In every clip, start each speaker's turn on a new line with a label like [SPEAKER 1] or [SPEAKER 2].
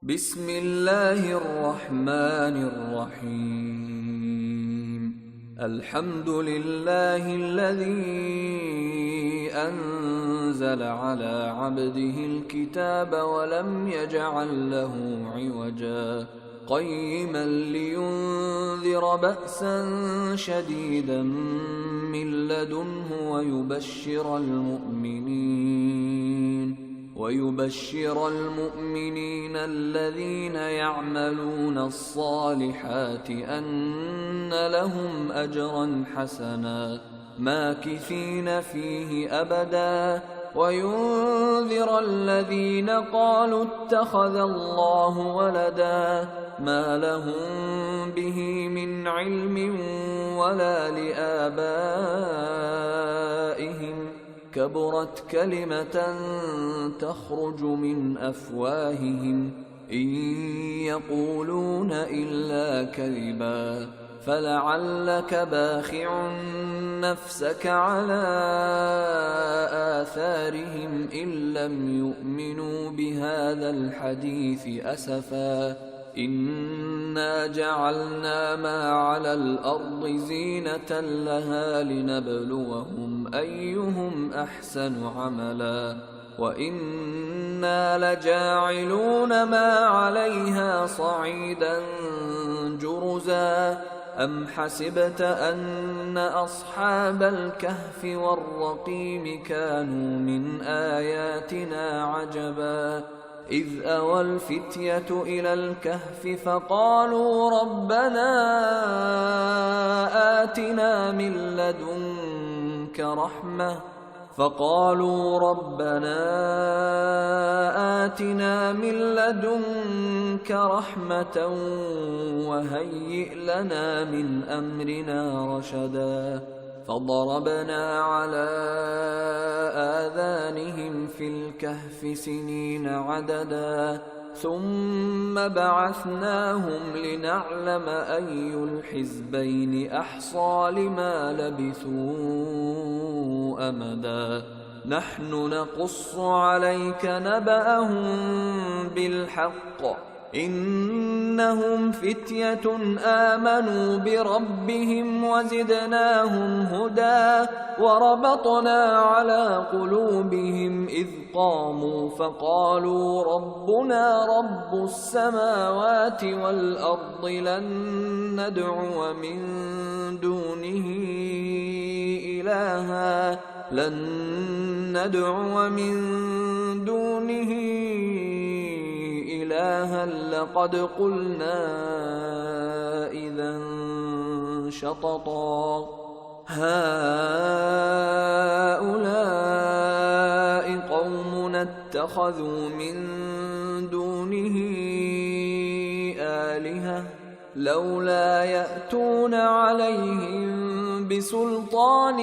[SPEAKER 1] بسم اللہ الرحمن الرحیم الحمد للہ الذی انزل على عبده الكتاب ولم يجعل له عوجا قیما لینذر بأسا شدیدا من لدنه ويبشر المؤمنين الذين يعملون الصالحات أن لهم أجرا حسنا ماكثين فيه أبدا وينذر الذين قالوا اتخذ الله ولدا ما لهم به من علم ولا لآبائهم كبرت كلمة تخرج من أفواههم إن يقولون إلا كذبا فلعلك باخع نفسك على آثارهم إن لم يؤمنوا بهذا الحديث أسفا إنا جعلنا ما على الأرض زينة لها لنبلوهم أيهم أحسن عملا وإنا لجاعلون ما عليها صعيدا جرزا أم حسبت أن أصحاب الكهف والرقيم كانوا من آياتنا عجبا إذ أوى الفتية إلى الكهف فقالوا ربنا آتنا من لدنك رحمة وهيئ لنا من أمرنا رشدا فضربنا على آذانهم في الكهف سنين عددا ثم بعثناهم لنعلم أي الحزبين أحصى لما لبثوا أمدا نحن نقص عليك نبأهم بالحق إنهم فتية آمنوا بربهم وزدناهم هدى وربطنا على قلوبهم إذ قاموا فقالوا ربنا رب السماوات والأرض لن ندعو من دونه إلها لقد قلنا إذا شططا هؤلاء قومنا اتخذوا من دونه آلهة لولا يأتون عليهم بسلطان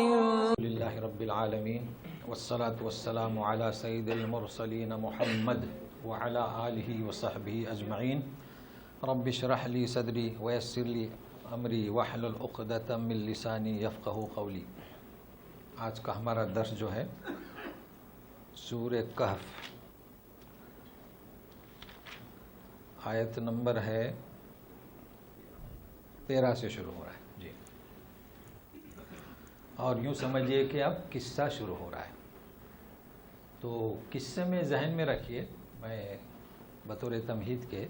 [SPEAKER 2] لله رب العالمين والصلاة والسلام على سيد المرسلين محمد وعلى آلہ وصحبہ اجمعین رب اشرح لی صدری ویسر لی امری واحلل عقدۃ من لسانی یفقہوا قولی۔ آج کا ہمارا درس جو ہے سورہ کہف، آیت نمبر ہے 13 سے شروع ہو رہا ہے جی، اور یوں سمجھیے کہ اب قصہ شروع ہو رہا ہے، تو قصے میں ذہن میں رکھیے میں بطور تمہید کے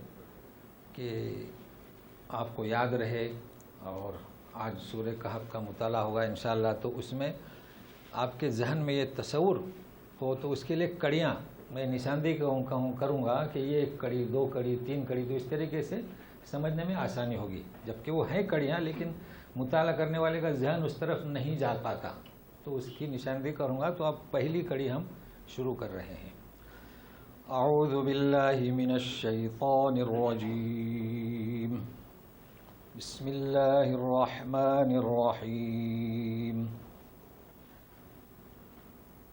[SPEAKER 2] کہ آپ کو یاد رہے، اور آج سورہ کہف کا مطالعہ ہوگا انشاءاللہ، تو اس میں آپ کے ذہن میں یہ تصور ہو، تو اس کے لیے کڑیاں میں نشاندہی کروں گا کہ یہ 1 کڑی 2 کڑی 3 کڑی، تو اس طریقے سے سمجھنے میں آسانی ہوگی، جبکہ وہ ہیں کڑیاں لیکن مطالعہ کرنے والے کا ذہن اس طرف نہیں جا پاتا، تو اس کی نشاندہی کروں گا۔ تو اب پہلی کڑی ہم شروع کر رہے ہیں۔ اعوذ باللہ من الشیطان الرجیم، بسم اللہ الرحمن الرحیم،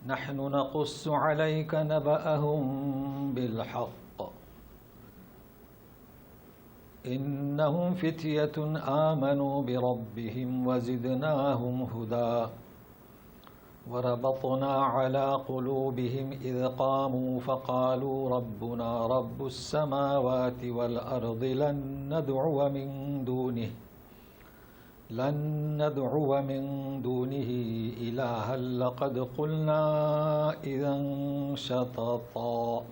[SPEAKER 2] نحن نقص علیک نبأهم بالحق انہم فتیۃ آمنوا بربهم وزدناهم ہدی وربطنا على قلوبهم إذ قاموا فقالوا ربنا رب السماوات والأرض لن ندعو من دونه إلها لقد قلنا إذا شططا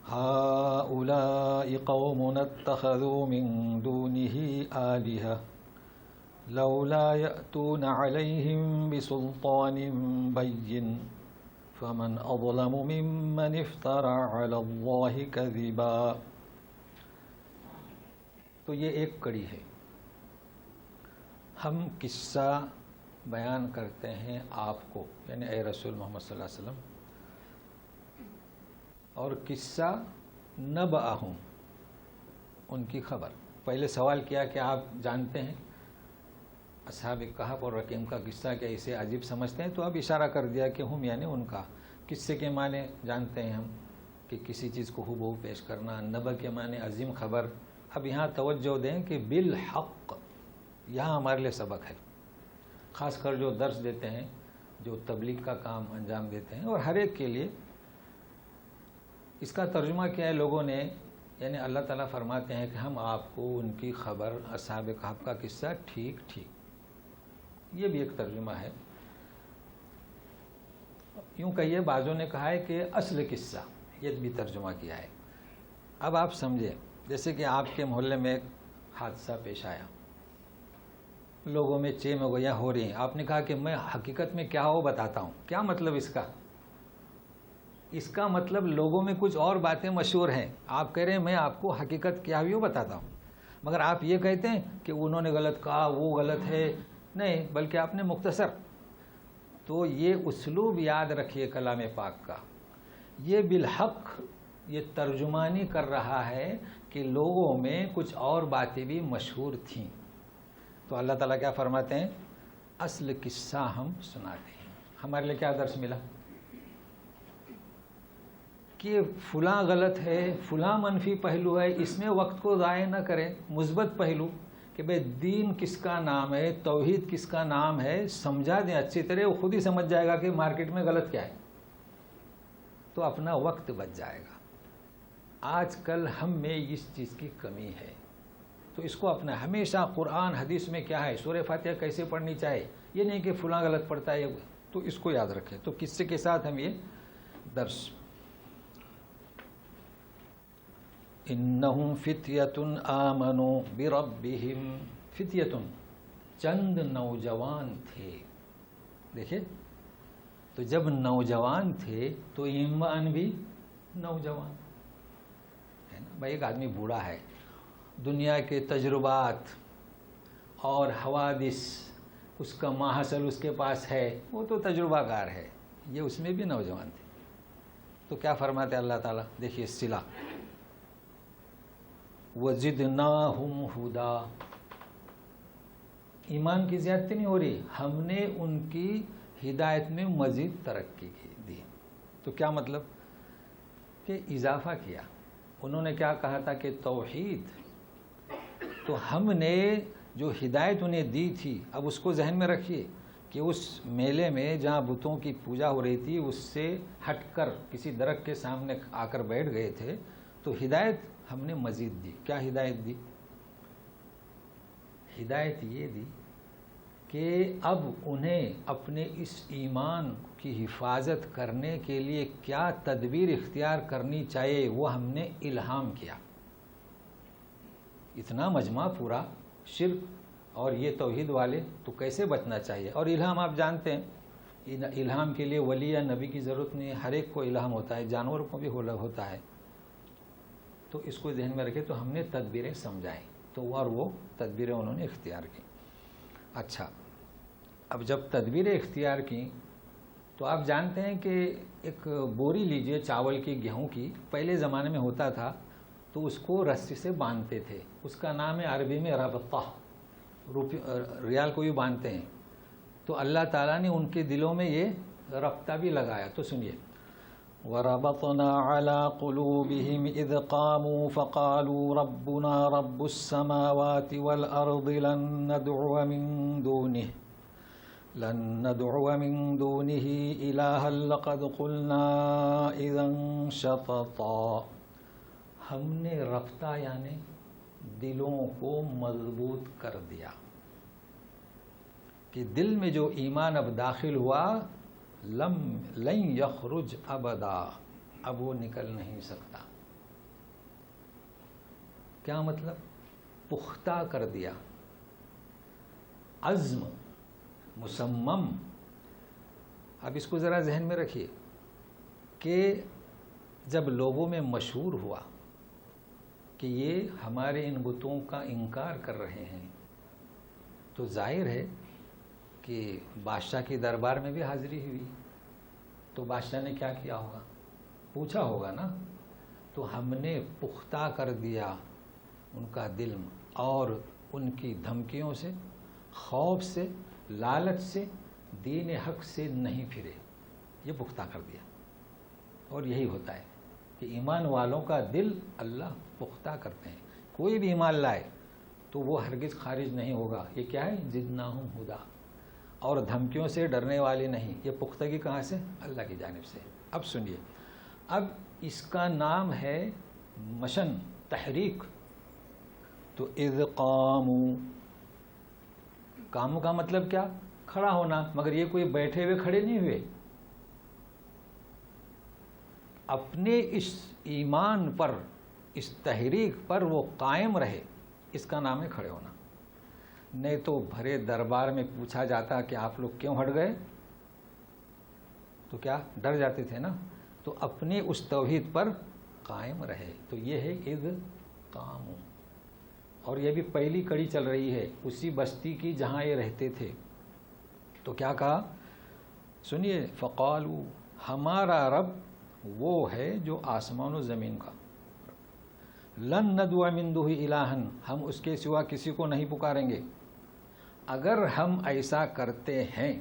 [SPEAKER 2] هؤلاء قومنا اتخذوا من دونه آلهة لولا يأتون عليهم بسلطان بين فمن أظلم ممن افترى على الله كذبا. تو یہ ایک کڑی ہے. ہم قصہ بیان کرتے ہیں آپ کو، یعنی اے رسول محمد صلی اللہ علیہ وسلم، اور قصہ نبأہم، ان کی خبر. پہلے سوال کیا کہ آپ جانتے ہیں اصحاب کہف اور رقیم کا قصہ، کیا اسے عجیب سمجھتے ہیں؟ تو اب اشارہ کر دیا کہ ہم یعنی ان کا. قصے کے معنی جانتے ہیں ہم کہ کسی چیز کو ہو پیش کرنا، نبأ کے معنی عظیم خبر. اب یہاں توجہ دیں کہ بالحق یہاں ہمارے لیے سبق ہے، خاص کر جو درس دیتے ہیں، جو تبلیغ کا کام انجام دیتے ہیں، اور ہر ایک کے لیے. اس کا ترجمہ کیا ہے لوگوں نے؟ یعنی اللہ تعالیٰ فرماتے ہیں کہ ہم آپ کو ان کی خبر، اصحاب کہف کا قصہ ٹھیک. یہ بھی ایک ترجمہ ہے. یوں کہیے بعضوں نے کہا ہے کہ اصل قصہ، یہ بھی ترجمہ کیا ہے. اب آپ سمجھیں، جیسے کہ آپ کے محلے میں ایک حادثہ پیش آیا، لوگوں میں چہ مغویاں ہو رہی ہیں. آپ نے کہا کہ میں حقیقت میں کیا ہو بتاتا ہوں. کیا مطلب اس کا؟ اس کا مطلب لوگوں میں کچھ اور باتیں مشہور ہیں. آپ کہہ رہے ہیں میں آپ کو حقیقت کیا ہوئی ہو بتاتا ہوں، مگر آپ یہ کہتے ہیں کہ انہوں نے غلط کہا، وہ غلط ہے. نہیں، بلکہ آپ نے مختصر. تو یہ اسلوب یاد رکھیے کلام پاک کا. یہ بالحق یہ ترجمانی کر رہا ہے کہ لوگوں میں کچھ اور باتیں بھی مشہور تھیں. تو اللہ تعالیٰ کیا فرماتے ہیں؟ اصل قصہ ہم سناتے ہیں. ہمارے لیے کیا درس ملا؟ کہ فلاں غلط ہے، فلاں منفی پہلو ہے، اس میں وقت کو ضائع نہ کریں. مثبت پہلو کہ بھئی دین کس کا نام ہے، توحید کس کا نام ہے، سمجھا دیں اچھی طرح. وہ خود ہی سمجھ جائے گا کہ مارکیٹ میں غلط کیا ہے، تو اپنا وقت بچ جائے گا. آج کل ہم میں اس چیز کی کمی ہے. تو اس کو اپنا ہمیشہ قرآن حدیث میں کیا ہے، سورہ فاتحہ کیسے پڑھنی چاہیے، یہ نہیں کہ فلاں غلط پڑھتا ہے. تو اس کو یاد رکھیں. تو قصے کے ساتھ ہم یہ درس. انہم فتیۃ آمنوا بربہم. فتیۃ چند نوجوان تھے. دیکھیں، تو جب نوجوان تھے تو ایمان بھی نوجوان ہے نا. بھائی ایک آدمی بوڑھا ہے، دنیا کے تجربات اور حوادث اس کا ماحصل اس کے پاس ہے، وہ تو تجربہ کار ہے. یہ اس میں بھی نوجوان تھے. تو کیا فرماتے اللہ تعالیٰ؟ دیکھیے صلہ. وَزِدْنَاهُمْ هُدًى. ایمان کی زیادتی نہیں ہو رہی، ہم نے ان کی ہدایت میں مزید ترقی دی. تو کیا مطلب؟ کہ اضافہ کیا. انہوں نے کیا کہا تھا کہ توحید، تو ہم نے جو ہدایت انہیں دی تھی، اب اس کو ذہن میں رکھیے کہ اس میلے میں جہاں بتوں کی پوجا ہو رہی تھی اس سے ہٹ کر کسی درخت کے سامنے آ کر بیٹھ گئے تھے. تو ہدایت ہم نے مزید دی. کیا ہدایت دی؟ ہدایت یہ دی کہ اب انہیں اپنے اس ایمان کی حفاظت کرنے کے لیے کیا تدبیر اختیار کرنی چاہیے، وہ ہم نے الہام کیا. اتنا مجمع پورا شرک اور یہ توحید والے، تو کیسے بچنا چاہیے؟ اور الہام آپ جانتے ہیں، الہام کے لیے ولی یا نبی کی ضرورت نہیں ہے. ہر ایک کو الہام ہوتا ہے، جانوروں کو بھی ہوتا ہے. تو اس کو ذہن میں رکھے. تو ہم نے تدبیریں سمجھائیں، تو اور وہ تدبیریں انہوں نے اختیار کی. اچھا، اب جب تدبیریں اختیار کی تو آپ جانتے ہیں کہ ایک بوری لیجئے چاول کی، گیہوں کی، پہلے زمانے میں ہوتا تھا تو اس کو رسی سے باندھتے تھے. اس کا نام ہے عربی میں ربطہ. ریال کو بھی باندھتے ہیں. تو اللہ تعالیٰ نے ان کے دلوں میں یہ ربطہ بھی لگایا. تو سنیے، وَرَبَطْنَا عَلَىٰ قُلُوبِهِمْ إِذْ قَامُوا فَقَالُوا رَبُّنَا رَبُّ السَّمَاوَاتِ وَالْأَرْضِ لَن نَّدْعُوَ مِن دُونِهِ لن ندعو من دونه الہا لقد قلنا اذا شططا. ہم نے رفتہ یعنی دلوں کو مضبوط کر دیا کہ دل میں جو ایمان اب داخل ہوا لن یخرج ابدا، اب وہ نکل نہیں سکتا. کیا مطلب؟ پختہ کر دیا، عزم مصمم. اب اس کو ذرا ذہن میں رکھیے کہ جب لوگوں میں مشہور ہوا کہ یہ ہمارے ان بتوں کا انکار کر رہے ہیں تو ظاہر ہے کہ بادشاہ کے دربار میں بھی حاضری ہوئی. تو بادشاہ نے کیا کیا ہوگا؟ پوچھا ہوگا نا. تو ہم نے پختہ کر دیا ان کا دل، اور ان کی دھمکیوں سے، خوف سے، لالچ سے، دین حق سے نہیں پھرے. یہ پختہ کر دیا. اور یہی ہوتا ہے کہ ایمان والوں کا دل اللہ پختہ کرتے ہیں. کوئی بھی ایمان لائے تو وہ ہرگز خارج نہیں ہوگا. یہ کیا ہے؟ زدناہم ہدا. اور دھمکیوں سے ڈرنے والے نہیں. یہ پختگی کہاں سے؟ اللہ کی جانب سے. اب سنیے، اب اس کا نام ہے مشن، تحریک. تو اذ قاموا، قاموا کا مطلب کیا؟ کھڑا ہونا. مگر یہ کوئی بیٹھے ہوئے کھڑے نہیں ہوئے، اپنے اس ایمان پر، اس تحریک پر وہ قائم رہے. اس کا نام ہے کھڑے ہونا. نہیں تو بھرے دربار میں پوچھا جاتا کہ آپ لوگ کیوں ہٹ گئے تو کیا ڈر جاتے تھے نا. تو اپنے اس توحید پر قائم رہے. تو یہ ہے اذ قاموا. اور یہ بھی پہلی کڑی چل رہی ہے اسی بستی کی جہاں یہ رہتے تھے. تو کیا کہا؟ سنیے، فقالوا، ہمارا رب وہ ہے جو آسمان و زمین کا. لن ندعو من دونہ الہا، ہم اس کے سوا کسی کو نہیں پکاریں گے. اگر ہم ایسا کرتے ہیں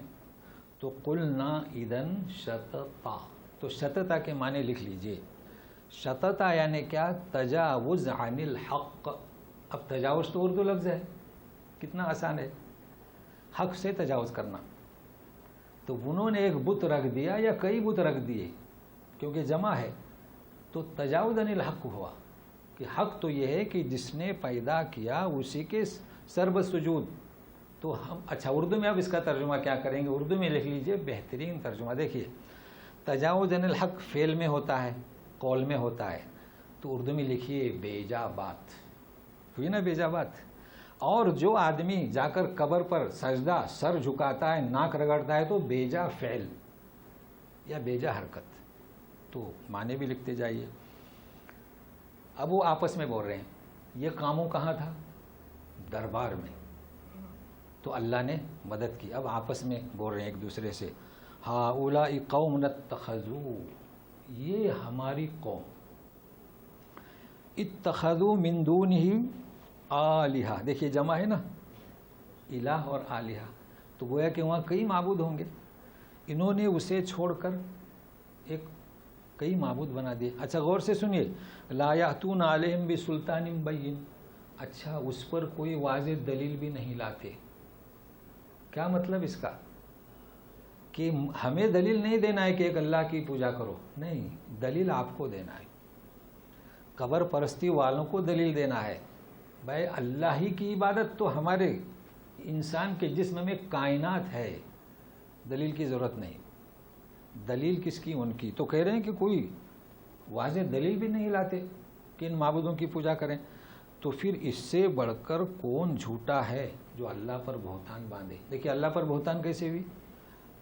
[SPEAKER 2] تو قلنا اذن شططا. تو شططا کے معنی لکھ لیجئے. شططا یعنی کیا؟ تجاوز عن الحق. اب تجاوز تو اردو لفظ ہے، کتنا آسان ہے، حق سے تجاوز کرنا. تو انہوں نے ایک بت رکھ دیا یا کئی بت رکھ دیے، کیونکہ جمع ہے تو تجاوز عن الحق ہوا. کہ حق تو یہ ہے کہ جس نے پیدا کیا اسی کے سرب سجود. تو ہم اچھا اردو میں اب اس کا ترجمہ کیا کریں گے؟ اردو میں لکھ لیجئے، بہترین ترجمہ. دیکھیے، تجاوز عن الحق فعل میں ہوتا ہے، قول میں ہوتا ہے. تو اردو میں لکھیے بیجا بات. ہوئی نا بیجا بات. اور جو آدمی جا کر قبر پر سجدہ، سر جھکاتا ہے، ناک رگڑتا ہے، تو بیجا فعل یا بیجا حرکت. تو معنی بھی لکھتے جائیے. اب وہ آپس میں بول رہے ہیں. یہ کاموں کہاں تھا؟ دربار میں. تو اللہ نے مدد کی. اب آپس میں بول رہے ہیں ایک دوسرے سے، ہؤلاء قوم اتخذوا، یہ ہماری قوم، اتخذوا من دونہ آلہہ. دیکھیے جمع ہے نا، الہ اور آلہہ. تو گویا کہ وہاں کئی معبود ہوں گے. انہوں نے اسے چھوڑ کر ایک کئی معبود بنا دیے. اچھا غور سے سنیے، لا یأتون علیہم بسلطان بین. اچھا اس پر کوئی واضح دلیل بھی نہیں لاتے. کیا مطلب اس کا؟ کہ ہمیں دلیل نہیں دینا ہے کہ ایک اللہ کی پوجا کرو، نہیں، دلیل آپ کو دینا ہے. قبر پرستی والوں کو دلیل دینا ہے. بھائی اللہ ہی کی عبادت تو ہمارے انسان کے جسم میں کائنات ہے، دلیل کی ضرورت نہیں. دلیل کس کی؟ ان کی. تو کہہ رہے ہیں کہ کوئی واضح دلیل بھی نہیں لاتے کہ ان معبودوں کی پوجا کریں. تو پھر اس سے بڑھ کر کون جھوٹا ہے جو اللہ پر بہتان باندھے. دیکھیے اللہ پر بہتان کیسے ہوئی؟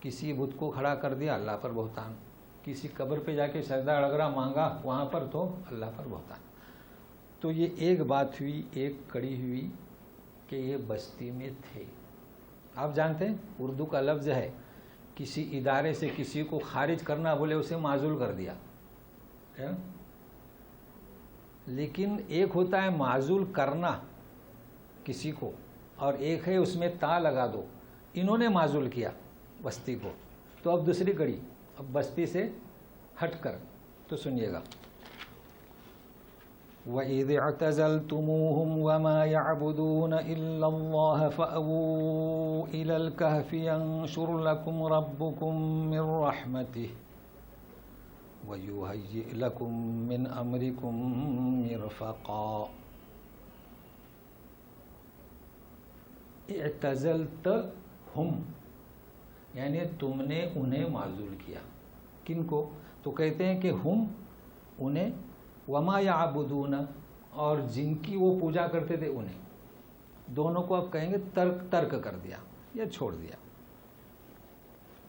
[SPEAKER 2] کسی بت کو کھڑا کر دیا، اللہ پر بہتان. کسی قبر پہ جا کے سجدہ اڑگرا مانگا، وہاں پر تو اللہ پر بہتان. تو یہ ایک بات ہوئی، ایک کڑی ہوئی کہ یہ بستی میں تھے. آپ جانتے ہیں اردو کا لفظ ہے، کسی ادارے سے کسی کو خارج کرنا بولے اسے معزول کر دیا. لیکن ایک ہوتا ہے معزول کرنا کسی کو، اور ایک ہے اس میں تا لگا دو. انہوں نے معزول کیا بستی کو. تو اب دوسری کڑی، اب بستی سے ہٹ کر. تو سنیے گا، وَإِذِ اعْتَزَلْتُمُوهُمْ وَمَا يَعْبُدُونَ إِلَّا اللَّهَ فَأْوُوا إِلَى الْكَهْفِ يَنشُرْ لَكُمْ رَبُّكُمْ مِنْ رَحْمَتِهِ وَيُهَيِّئْ لَكُمْ مِنْ أَمْرِكُمْ مِرْفَقًا. اعتزلتہم یعنی تم نے انہیں معزول کیا. کن کو؟ تو کہتے ہیں کہ ہم انہیں، وما یعبدون اور جن کی وہ پوجا کرتے تھے انہیں، دونوں کو آپ کہیں گے ترک کر دیا یا چھوڑ دیا.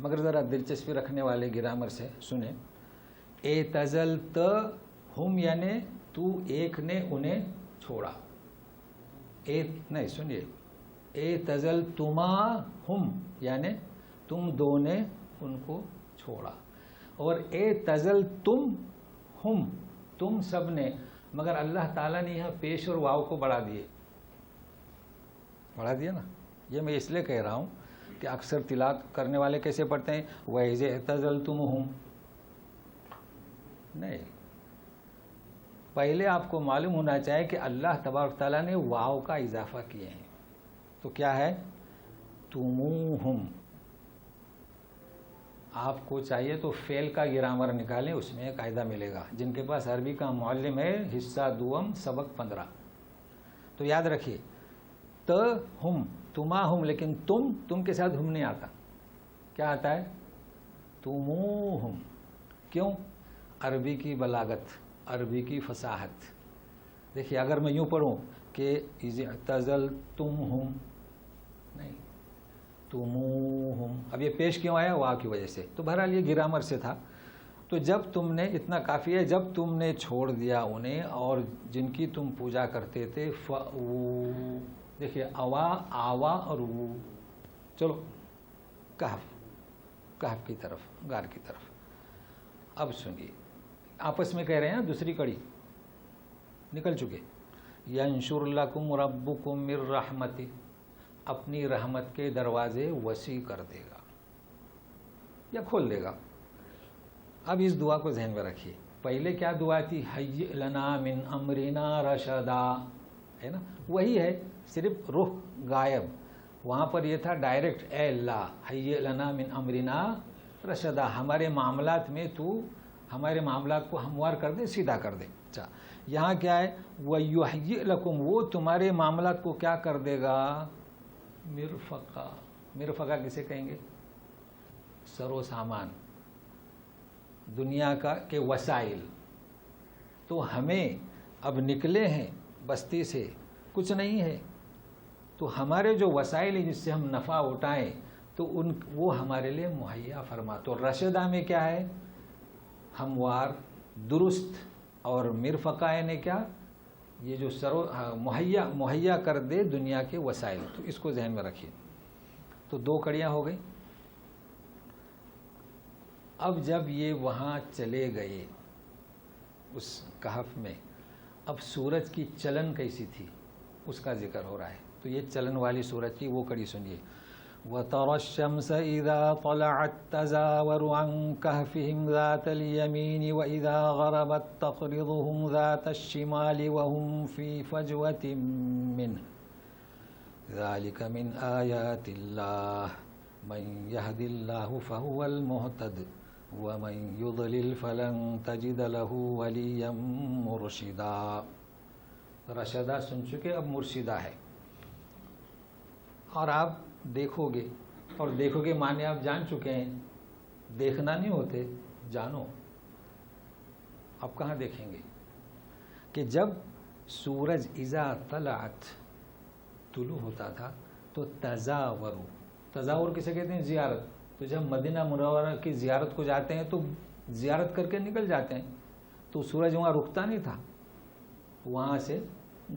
[SPEAKER 2] مگر ذرا دلچسپی رکھنے والے گرامر سے سنیں. اعتزلتہم یعنی تو ایک نے انہیں چھوڑا. نہیں سنیے، اعتزلتماہم یعنی تم دو نے ان کو چھوڑا، اور اعتزلتم ہم تم سب نے. مگر اللہ تعالیٰ نے یہاں پیش اور واو کو بڑھا دیا نا. یہ میں اس لیے کہہ رہا ہوں کہ اکثر تلاوت کرنے والے کیسے پڑھتے ہیں وَإِذِ اعْتَزَلْتُمُوهُمْ. نہیں، پہلے آپ کو معلوم ہونا چاہیے کہ اللہ تبارک تعالیٰ نے واو کا اضافہ کیے ہیں. تو کیا ہے؟ تموہم. آپ کو چاہیے تو فعل کا گرامر نکالیں، اس میں قاعدہ ملے گا. جن کے پاس عربی کا معلم ہے حصہ دوم سبق 15، تو یاد رکھیے تہم تماہم، لیکن تم کے ساتھ ہم نہیں آتا. کیا آتا ہے؟ تموہم. کیوں؟ عربی کی بلاغت، عربی کی فصاحت. دیکھیے اگر میں یوں پڑھوں کہ اذ اعتزلتمہم، نہیں تموہم. اب یہ پیش کیوں آیا؟ واو کی وجہ سے. تو بہرحال یہ گرامر سے تھا. تو جب تم نے، اتنا کافی ہے، جب تم نے چھوڑ دیا انہیں اور جن کی تم پوجا کرتے تھے، فَأْوُوا. دیکھیے اوا، آوا اور وو. چلو کہف کی طرف، غار کی طرف. اب سنیے، آپس میں کہہ رہے ہیں دوسری کڑی نکل چکے. ینشر لکم ربکم من رحمتہ، اپنی رحمت کے دروازے وسیع کر دے گا یا کھول دے گا. اب اس دعا کو ذہن میں رکھیے. پہلے کیا دعا تھی؟ ہیئ لنا من امرنا رشدا، ہے نا؟ وہی ہے، صرف رخ غائب. وہاں پر یہ تھا ڈائریکٹ، اے اللہ ہیئ لنا من امرنا رشدا، ہمارے معاملات میں تو ہمارے معاملات کو ہموار کر دے، سیدھا کر دے. اچھا یہاں کیا ہے؟ وَيُحْيِئْ لَكُمْ، وہ تمہارے معاملات کو کیا کر دے گا؟ مرفقہ. مرفقہ کسے کہیں گے؟ سر و سامان، دنیا کا کے وسائل. تو ہمیں اب نکلے ہیں بستی سے، کچھ نہیں ہے، تو ہمارے جو وسائل ہیں جس سے ہم نفع اٹھائیں تو وہ ہمارے لیے مہیا فرما. تو رشدہ میں کیا ہے؟ ہموار، درست. اور مرفقہ نے کیا؟ یہ جو مہیا کر دے دنیا کے وسائل. تو اس کو ذہن میں رکھیے. تو دو کڑیاں ہو گئی. اب جب یہ وہاں چلے گئے اس کہف میں، اب سورج کی چلن کیسی تھی اس کا ذکر ہو رہا ہے. تو یہ چلن والی سورج کی وہ کڑی سنیے. وَتَرَى الشَّمْسَ إِذَا طَلَعَتْ تَزَاوَرُ عَنْ كَهْفِهِمْ ذَاتَ الْيَمِينِ وَإِذَا غَرَبَتْ تَقْرِضُهُمْ ذَاتَ الشِّمَالِ وَهُمْ فِي فَجْوَةٍ مِّنْهُ ذَلِكَ مِنْ آيَاتِ اللَّهِ مَنْ يَهْدِ اللَّهُ فَهُوَ الْمُهْتَدِ وَمَنْ يُضْلِلْ فَلَنْ تَجِدَ لَهُ وَلِيًّا مُرْشِدًا. رشدہ سن چکے، اب مرشدہ ہے. اور آپ دیکھو گے، اور دیکھو گے معنی آپ جان چکے ہیں. دیکھنا نہیں ہوتے، جانو. آپ کہاں دیکھیں گے؟ کہ جب سورج اذا طلعت طلوع ہوتا تھا تو تزاور کسے کہتے ہیں؟ زیارت. تو جب مدینہ منورہ کی زیارت کو جاتے ہیں تو زیارت کر کے نکل جاتے ہیں. تو سورج وہاں رکتا نہیں تھا، وہاں سے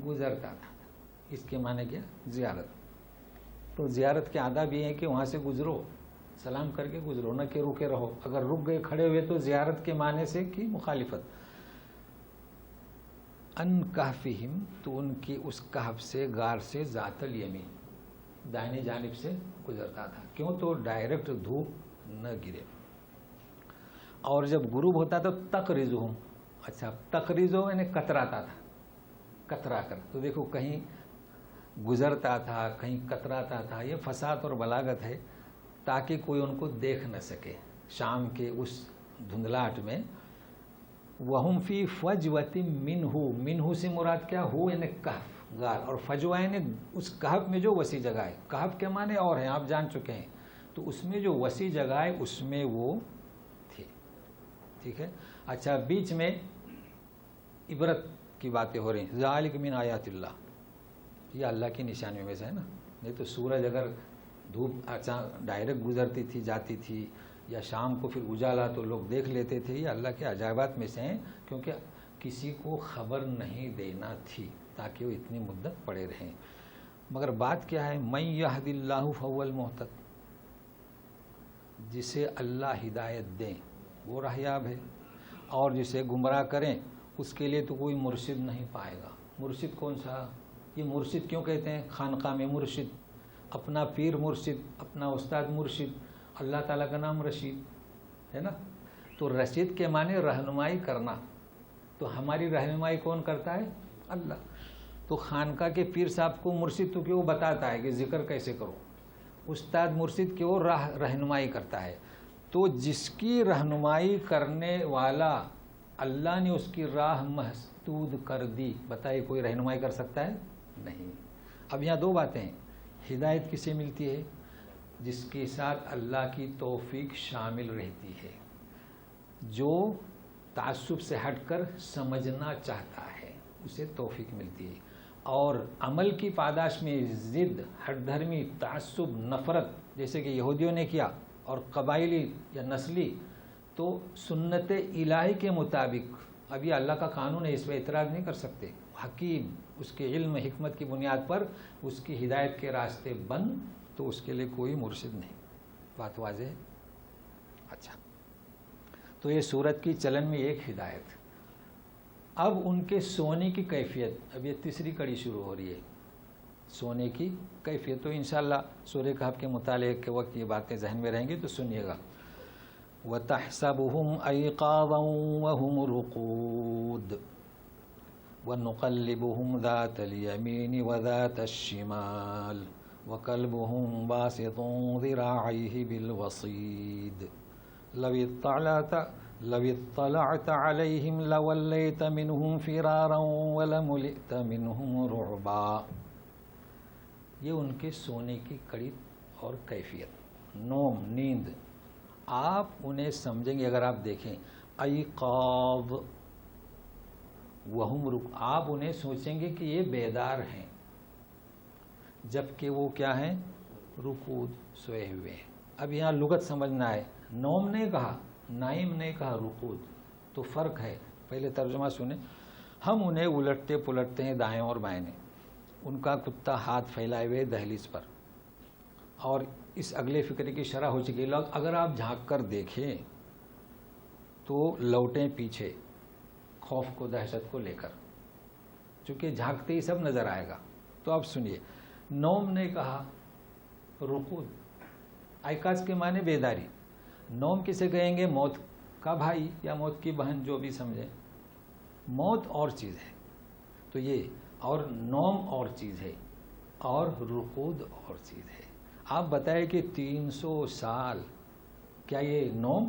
[SPEAKER 2] گزرتا تھا. اس کے معنی کیا؟ زیارت. تو زیارت کے آداب یہ ہیں کہ وہاں سے گزرو، سلام کر کے گزرو، نہ کہ رکے رہو. اگر رک گئے کھڑے ہوئے تو زیارت کے معنی سے کی مخالفت. ان کہفہم، تو ان کی اس کہف سے، غار سے، ذات الیمین، دائنی جانب سے گزرتا تھا. کیوں؟ تو ڈائریکٹ دھوپ نہ گرے. اور جب غروب ہوتا تو تقریضہم، اچھا تقریضو یعنی کتراتا تھا. کترا کر. تو دیکھو کہیں گزرتا تھا کہیں کتراتا تھا. یہ فصاحت اور بلاغت ہے تاکہ کوئی ان کو دیکھ نہ سکے شام کے اس دھندلاہٹ میں. وَهُمْ فِي فَجْوَةٍ مِّنْهُ. منہ سے مراد کیا؟ ہو یعنی کہف غار، اور فجوہ یعنی اس کہف میں جو وسیع جگہ ہے. کہف کے معنی اور ہیں آپ جان چکے ہیں. تو اس میں جو وسیع جگہ ہے اس میں وہ تھے. ٹھیک ہے. اچھا بیچ میں عبرت کی باتیں ہو رہی ہیں. ذالک من آیات اللہ، یہ اللہ کی نشانیوں میں سے ہے نا. نہیں تو سورج اگر دھوپ ڈائریکٹ گزرتی تھی جاتی تھی یا شام کو پھر اجالا تو لوگ دیکھ لیتے تھے. یہ اللہ کے عجائبات میں سے ہیں کیونکہ کسی کو خبر نہیں دینا تھی تاکہ وہ اتنی مدت پڑے رہیں. مگر بات کیا ہے؟ من یہد اللہ فہو المہتد، جسے اللہ ہدایت دیں وہ راہیاب ہے، اور جسے گمراہ کریں اس کے لیے تو کوئی مرشد نہیں پائے گا. مرشد کون سا؟ یہ مرشد کیوں کہتے ہیں؟ خانقاہ میں مرشد، اپنا پیر مرشد، اپنا استاد مرشد. اللہ تعالیٰ کا نام رشید ہے نا. تو رشید کے معنی رہنمائی کرنا. تو ہماری رہنمائی کون کرتا ہے؟ اللہ. تو خانقاہ کے پیر صاحب کو مرشد تو کیوں بتاتا ہے کہ ذکر کیسے کرو. استاد مرشد کی وہ رہنمائی کرتا ہے. تو جس کی رہنمائی کرنے والا اللہ نے اس کی راہ مسدود کر دی، بتائیے کوئی رہنمائی کر سکتا ہے؟ نہیں. اب یہاں دو باتیں ہیں. ہدایت کسے ملتی ہے؟ جس کے ساتھ اللہ کی توفیق شامل رہتی ہے، جو تعصب سے ہٹ کر سمجھنا چاہتا ہے اسے توفیق ملتی ہے. اور عمل کی پاداش میں ضد، ہٹ دھرمی، تعصب، نفرت جیسے کہ یہودیوں نے کیا اور قبائلی یا نسلی، تو سنت الہی کے مطابق اب یہ اللہ کا قانون ہے، اس پہ اعتراض نہیں کر سکتے. حکیم اس کے علم حکمت کی بنیاد پر اس کی ہدایت کے راستے بند، تو اس کے لیے کوئی مرشد نہیں. بات واضح ہے؟ اچھا تو یہ سورت کی چلن میں ایک ہدایت. اب ان کے سونے کی کیفیت، اب یہ تیسری کڑی شروع ہو رہی ہے. سونے کی کیفیت تو انشاءاللہ سورہ کہف کے مطالعے کے وقت یہ باتیں ذہن میں رہیں گی تو سنیے گا. وَتَحْسَبُهُمْ أَيْقَاظًا وَهُمْ رُقُودٌ وَنُقَلِّبُهُمْ ذَاتَ الْيَمِينِ وَذَاتَ الشِّمَالِ وَكَلْبُهُمْ بَاسِطٌ ذِرَاعَيْهِ بِالْوَصِيدِ لَوِ اطَّلَعْتَ عَلَيْهِمْ لَوَلَّيْتَ مِنْهُمْ فِرَارًا وَلَمُلِئْتَ مِنْهُمْ رُعْبًا. یہ ان کے سونے کی کڑی اور کیفیت. نوم، نیند. آپ انہیں سمجھیں گے اگر آپ دیکھیں ایقاظ وہم رق، آپ انہیں سوچیں گے کہ یہ بیدار ہیں، جبکہ وہ کیا ہیں؟ رقود، سوئے ہوئے ہیں. اب یہاں لغت سمجھنا ہے. نوم نہیں کہا، نائم نہیں کہا، رقود. تو فرق ہے. پہلے ترجمہ سنیں. ہم انہیں الٹتے پلٹتے ہیں دائیں اور بائیں. ان کا کتا ہاتھ پھیلائے ہوئے دہلیز پر، اور اس اگلے فکرے کی شرح ہو چکی. لوگ اگر آپ جھانک کر دیکھیں تو لوٹیں پیچھے خوف کو، دہشت کو لے کر، چونکہ جھانکتے ہی سب نظر آئے گا. تو آپ سنیے. نوم نے کہا، رقود. ایقاظ کے معنی بیداری. نوم کسے کہیں گے؟ موت کا بھائی یا موت کی بہن، جو بھی سمجھے. موت اور چیز ہے تو یہ، اور نوم اور چیز ہے، اور رقود اور چیز ہے. آپ بتائیں کہ 300 سال کیا یہ نوم؟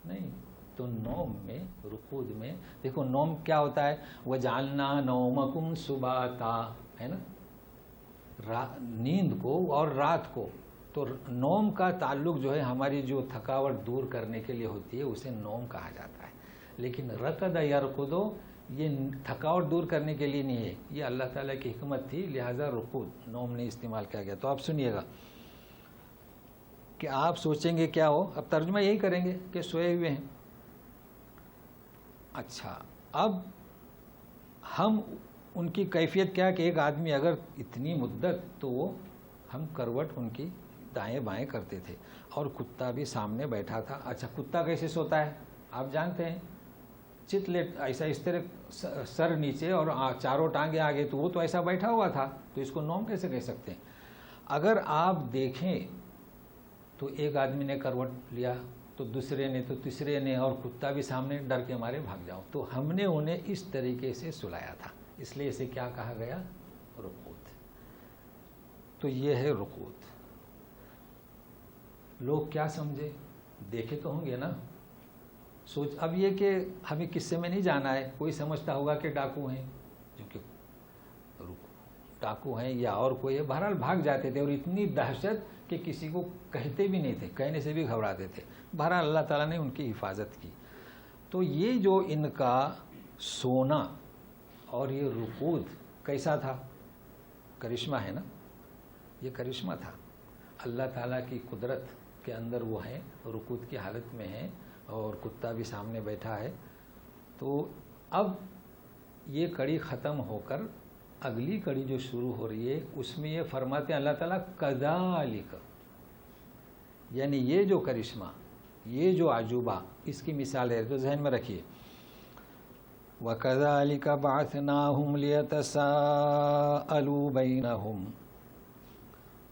[SPEAKER 2] نہیں. تو نوم میں، رقود میں دیکھو نوم کیا ہوتا ہے؟ وَجَعَلْنَا نَوْمَكُمْ سُبَاتًا، ہے نا، نیند کو اور رات کو. تو نوم کا تعلق جو ہے ہماری جو تھکاوٹ دور کرنے کے لیے ہوتی ہے اسے نوم کہا جاتا ہے. لیکن رقد یرقدو یہ تھکاوٹ دور کرنے کے لیے نہیں ہے، یہ اللہ تعالیٰ کی حکمت تھی، لہٰذا رقود نوم نہیں استعمال کیا گیا. تو آپ سنیے گا کہ آپ سوچیں گے کیا ہو. اب ترجمہ یہی کریں گے کہ سوئے ہوئے ہیں. اچھا اب ہم ان کی کیفیت کیا کہ ایک آدمی اگر اتنی مدت، تو وہ ہم کروٹ ان کی دائیں بائیں کرتے تھے، اور کتا بھی سامنے بیٹھا تھا. اچھا کتا کیسے سوتا ہے آپ جانتے ہیں؟ چت لیٹ، ایسا اس طرح سر نیچے اور چاروں ٹانگیں آگے. تو وہ تو ایسا بیٹھا ہوا تھا، تو اس کو نوم کیسے کہہ سکتے ہیں؟ اگر آپ دیکھیں تو ایک آدمی نے کروٹ لیا تو دوسرے نے، تو تیسرے نے، اور کتا بھی سامنے ڈر کے مارے بھاگ جاؤ. تو ہم نے انہیں اس طریقے سے سلایا تھا. اس لیے اسے کیا کہا گیا؟ رکوع۔ تو یہ ہے رکوع۔ لوگ کیا سمجھے؟ دیکھے تو ہوں گے نا، سوچ اب یہ کہ ہمیں قصے میں نہیں جانا ہے، کوئی سمجھتا ہوگا کہ ڈاکو ہیں، جو کہ ڈاکو ہیں یا اور کوئی ہے، بہرحال بھاگ جاتے تھے، اور اتنی دہشت کہ کسی کو کہتے بھی نہیں تھے، کہنے سے بھی گھبراتے تھے، بہرحال اللہ تعالیٰ نے ان کی حفاظت کی۔ تو یہ جو ان کا سونا اور یہ رکوع کیسا تھا؟ کرشمہ ہے نا، یہ کرشمہ تھا، اللہ تعالیٰ کی قدرت کے اندر وہ ہیں، رکوع کی حالت میں ہیں، اور کتا بھی سامنے بیٹھا ہے۔ تو اب یہ کڑی ختم ہو کر اگلی کڑی جو شروع ہو رہی ہے، اس میں یہ فرماتے ہیں اللہ تعالیٰ کذالک، یعنی یہ جو کرشمہ، یہ جو عجوبہ، اس کی مثال ہے، تو ذہن میں رکھیے۔ وَكَذَلِكَ بَعَثْنَاهُمْ لِيَتَسَاءَلُوا بَيْنَهُمْ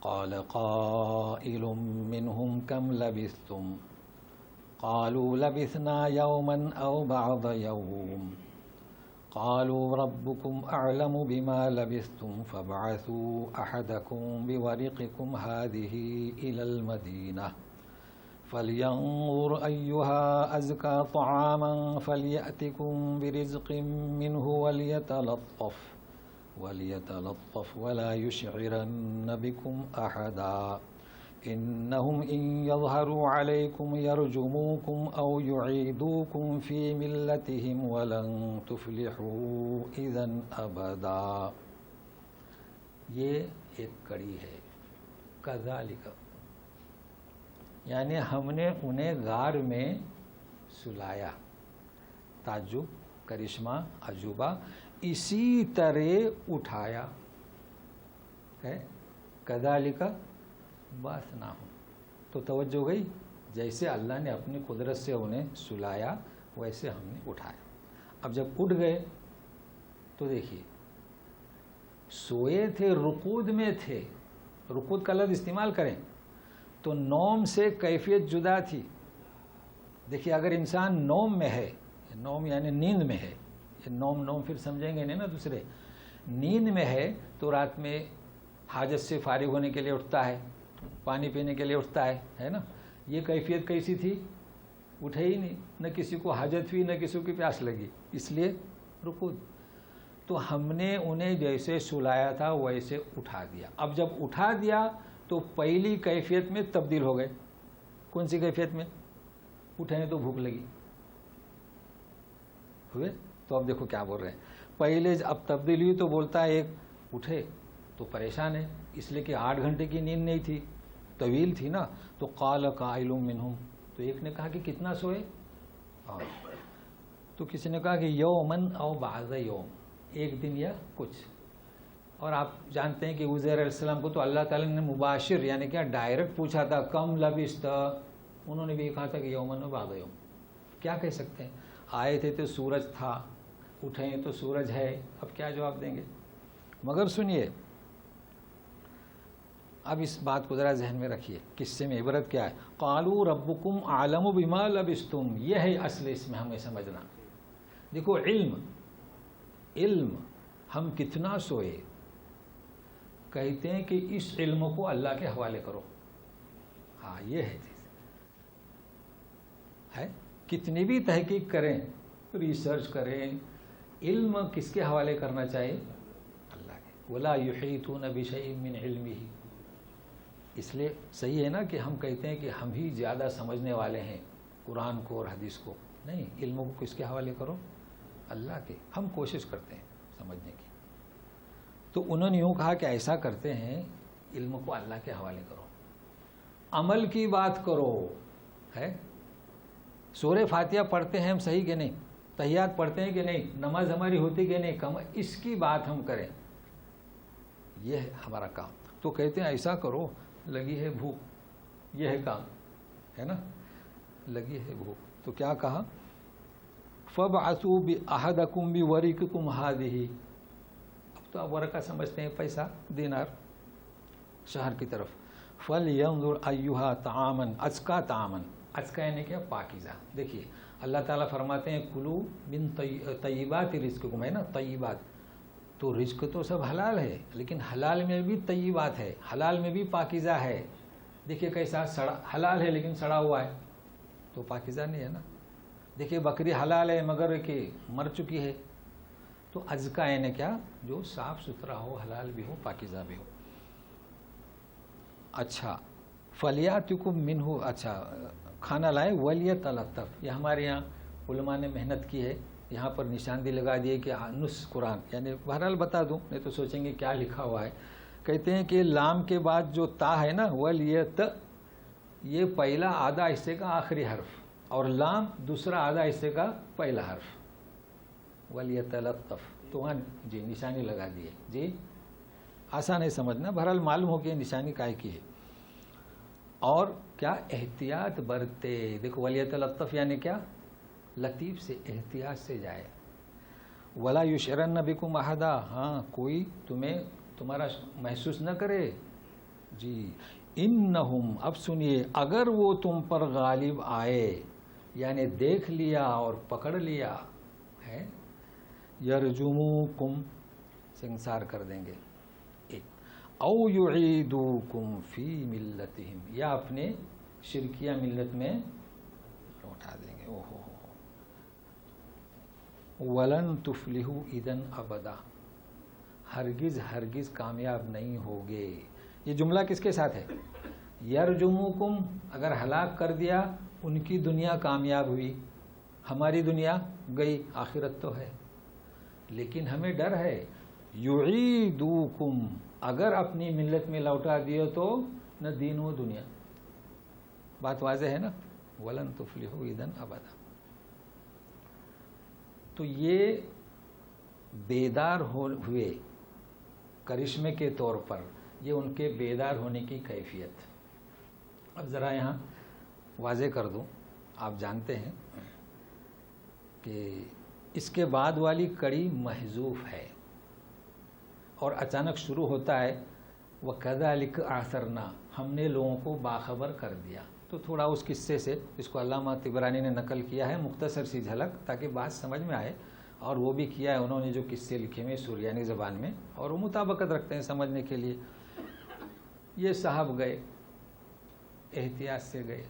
[SPEAKER 2] قَالَ قَائِلٌ مِّنْهُمْ كَمْ لَبِثْتُمْ قَالُوا لَبِثْنَا يَوْمًا أَوْ بَعْضَ يَوْمٍ قَالُوا رَبُّكُمْ أَعْلَمُ بِمَا لَبِثْتُمْ فَابْعَثُوا أَحَدَكُمْ بِوَرِقِكُمْ هَٰذِهِ إِلَى الْمَدِينَةِ فَلْيَنظُرْ أَيُّهَا أَزْكَىٰ طَعَامًا فَلْيَأْتِكُمْ بِرِزْقٍ مِّنْهُ وَلْيَتَلَطَّفْ وَلَا يُشْعِرَنَّ بِكُمْ أَحَدًا إِنَّهُمْ إِن يَظْهَرُوا عَلَيْكُمْ يَرْجُمُوكُمْ أَوْ يُعِيدُوكُمْ فِي مِلَّتِهِمْ وَلَن تُفْلِحُوا إِذًا أَبَدًا۔ یہ ایک کڑی ہے، کذالک، یعنی ہم نے انہیں غار میں سلایا، تعجب، کرشمہ، عجوبہ، اسی طرح اٹھایا ہے، کذالک بعثناہم۔ تو توجہ گئی، جیسے اللہ نے اپنی قدرت سے انہیں سلایا ویسے ہم نے اٹھایا۔ اب جب اٹھ گئے تو دیکھیے، سوئے تھے، رکوع میں تھے، رکوع کا لفظ استعمال کریں تو نوم سے کیفیت جدا تھی۔ دیکھیے اگر انسان نوم میں ہے، نوم یعنی نیند میں ہے، نوم پھر سمجھیں گے نہیں نا دوسرے، نیند میں ہے تو رات میں حاجت سے فارغ ہونے کے لیے اٹھتا ہے، پانی پینے کے لیے اٹھتا ہے نا، یہ کیفیت کیسی تھی؟ اٹھے ہی نہیں، نہ کسی کو حاجت ہوئی نہ کسی کی پیاس لگی، اس لیے رکوع۔ تو ہم نے انہیں جیسے سلایا تھا ویسے اٹھا دیا۔ اب جب اٹھا دیا تو پہلی کیفیت میں تبدیل ہو گئے۔ کون سی کیفیت میں؟ اٹھے تو بھوک لگی ہوئے، تو اب دیکھو کیا بول رہے ہیں، پہلے اب تبدیل ہوئی تو بولتا ہے ایک اٹھے تو پریشان ہے، اس لیے کہ 8 گھنٹے کی نیند نہیں تھی، طویل تھی نا، تو قال قائل منہم، تو ایک نے کہا کہ کتنا سوئے، تو کسی نے کہا کہ یومن او بعض یوم، ایک دن یا کچھ۔ اور آپ جانتے ہیں کہ عزیر علیہ السلام کو تو اللہ تعالیٰ نے مباشر یعنی کیا ڈائریکٹ پوچھا تھا کم لبثت، انہوں نے بھی کہا تھا کہ یومن و بعض یوم، کیا کہہ سکتے ہیں، آئے تھے تو سورج تھا، اٹھے تو سورج ہے، اب کیا جواب دیں گے۔ مگر سنیے، اب اس بات کو ذرا ذہن میں رکھیے، قصے میں عبرت کیا ہے، قالوا ربکم اعلم بما لبثتم، یہ ہے اصل اس میں ہمیں سمجھنا۔ دیکھو علم ہم کتنا سوئے، کہتے ہیں کہ اس علم کو اللہ کے حوالے کرو، ہاں یہ ہے چیز ہے، کتنی بھی تحقیق کریں، ریسرچ کریں، علم کس کے حوالے کرنا چاہیے؟ اللہ کے۔ وَلَا يُحِيطُونَ بِشَيْءٍ مِّنْ عِلْمِهِ، اس لیے صحیح ہے نا کہ ہم کہتے ہیں کہ ہم ہی زیادہ سمجھنے والے ہیں قرآن کو اور حدیث کو، نہیں، علم کو کس کے حوالے کرو؟ اللہ کے۔ ہم کوشش کرتے ہیں سمجھنے کی، تو انہوں نے یوں کہا کہ ایسا کرتے ہیں، علم کو اللہ کے حوالے کرو، عمل کی بات کرو، ہے سورہ فاتحہ پڑھتے ہیں ہم صحیح کہ نہیں، تحیات پڑھتے ہیں کہ نہیں، نماز ہماری ہوتی کہ نہیں، کم اس کی بات ہم کریں، یہ ہے ہمارا کام۔ تو کہتے ہیں ایسا کرو، لگی ہے بھوک، یہ ہے کام، ہے نا، لگی ہے بھوک، تو کیا کہا، فَابْعَثُوا بِأَحَدَكُمْ بِوَرِقِكُمْ هَٰذِهِ، اب تو آپ ورقہ سمجھتے ہیں پیسہ، دینار، شہر کی طرف، فَلْيَنظُرْ أَيُّهَا طَعَامًا أَزْكَىٰ طَعَامًا، ازکا یعنی کیا، پاکیزہ۔ دیکھیے اللہ تعالیٰ فرماتے ہیں کلو من طیبات رزقکم، ہے نا، طیبات، تو رزق تو سب حلال ہے، لیکن حلال میں بھی طیبات ہے، حلال میں بھی پاکیزہ ہے. دیکھیے کیسا سڑا حلال ہے لیکن سڑا ہوا ہے تو پاکیزہ نہیں ہے نا. دیکھیے بکری حلال ہے مگر کہ مر چکی ہے. تو ازکا یعنی کیا؟ جو صاف ستھرا ہو، حلال بھی ہو، پاکیزہ بھی ہو. اچھا فلیاتکم منہ، اچھا کھانا لائے ولیتلطف. یہ ہمارے یہاں علماء نے محنت کی ہے، یہاں پر نشاندہی لگا دیے کہ نص قرآن، یعنی بہرحال بتا دوں نہیں تو سوچیں گے کیا لکھا ہوا ہے. کہتے ہیں کہ لام کے بعد جو تا ہے نا ولیت، یہ پہلا آدھا حصے کا آخری حرف، اور لام دوسرا آدھا حصے کا پہلا حرف. ولیتلطف تو وہاں جی نشانی لگا دیے. جی آسان ہے سمجھنا، بہرحال معلوم ہو کہ نشانی کائے کی ہے. اور کیا؟ احتیاط برتے. دیکھو ولیتلطف یعنی کیا؟ لطیف سے، احتیاط سے جائے. ولا یشعرن بکم احدا، ہاں کوئی تمہارا محسوس نہ کرے. جی انہم، اب سنیے، اگر وہ تم پر غالب آئے یعنی دیکھ لیا اور پکڑ لیا ہے، یرجموکم، سنسار کر دیں گے. او یعیدوکم فی ملتہم، یا اپنے شرکیہ ملت میں لوٹا دیں گے. اوہو ولن تفلحوا اذن ابدا، ہرگز ہرگز کامیاب نہیں ہوگے. یہ جملہ کس کے ساتھ ہے؟ یرجموکم، اگر ہلاک کر دیا ان کی دنیا کامیاب ہوئی، ہماری دنیا گئی، آخرت تو ہے. لیکن ہمیں ڈر ہے یعیدوکم، اگر اپنی ملت میں لوٹا دیے تو نہ دین و دنیا. بات واضح ہے نا؟ ولن تفلحوا اذن ابدا. تو یہ بیدار ہوئے کرشمے کے طور پر، یہ ان کے بیدار ہونے کی کیفیت. اب ذرا یہاں واضح کر دوں، آپ جانتے ہیں کہ اس کے بعد والی کڑی محذوف ہے اور اچانک شروع ہوتا ہے وَكَذَلِكَ أَعْثَرْنَا، ہم نے لوگوں کو باخبر کر دیا. تو تھوڑا اس قصے سے، اس کو علامہ طبرانی نے نقل کیا ہے، مختصر سی جھلک تاکہ بات سمجھ میں آئے. اور وہ بھی کیا ہے انہوں نے جو قصے لکھے ہوئے سریانی زبان میں، اور وہ مطابقت رکھتے ہیں سمجھنے کے لیے. یہ صاحب گئے، احتیاط سے گئے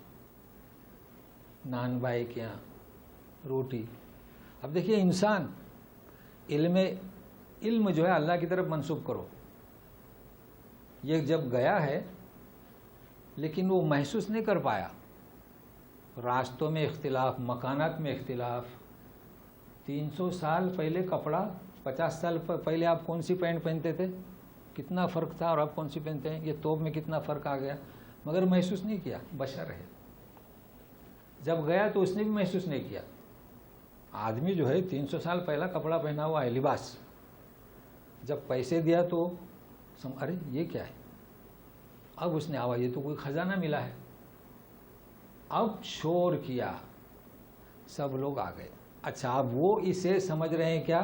[SPEAKER 2] نان بھائی کے یہاں روٹی. اب دیکھیے انسان علم جو ہے اللہ کی طرف منسوب کرو. یہ جب گیا ہے لیکن وہ محسوس نہیں کر پایا. راستوں میں اختلاف، مکانات میں اختلاف. 300 سال پہلے کپڑا، 50 سال پہلے آپ کون سی پینٹ پہنتے تھے، کتنا فرق تھا، اور آپ کون سی پہنتے ہیں، یہ توپ میں کتنا فرق آ گیا، مگر محسوس نہیں کیا. بشر ہے. جب گیا تو اس نے بھی محسوس نہیں کیا. آدمی جو ہے 300 سال پہلا کپڑا پہنا ہوا ہے، لباس. جب پیسے دیا تو ارے یہ کیا ہے، اب اس نے آواز، یہ تو کوئی خزانہ ملا ہے. اب شور کیا، سب لوگ آ گئے. اچھا اب وہ اسے سمجھ رہے ہیں کیا،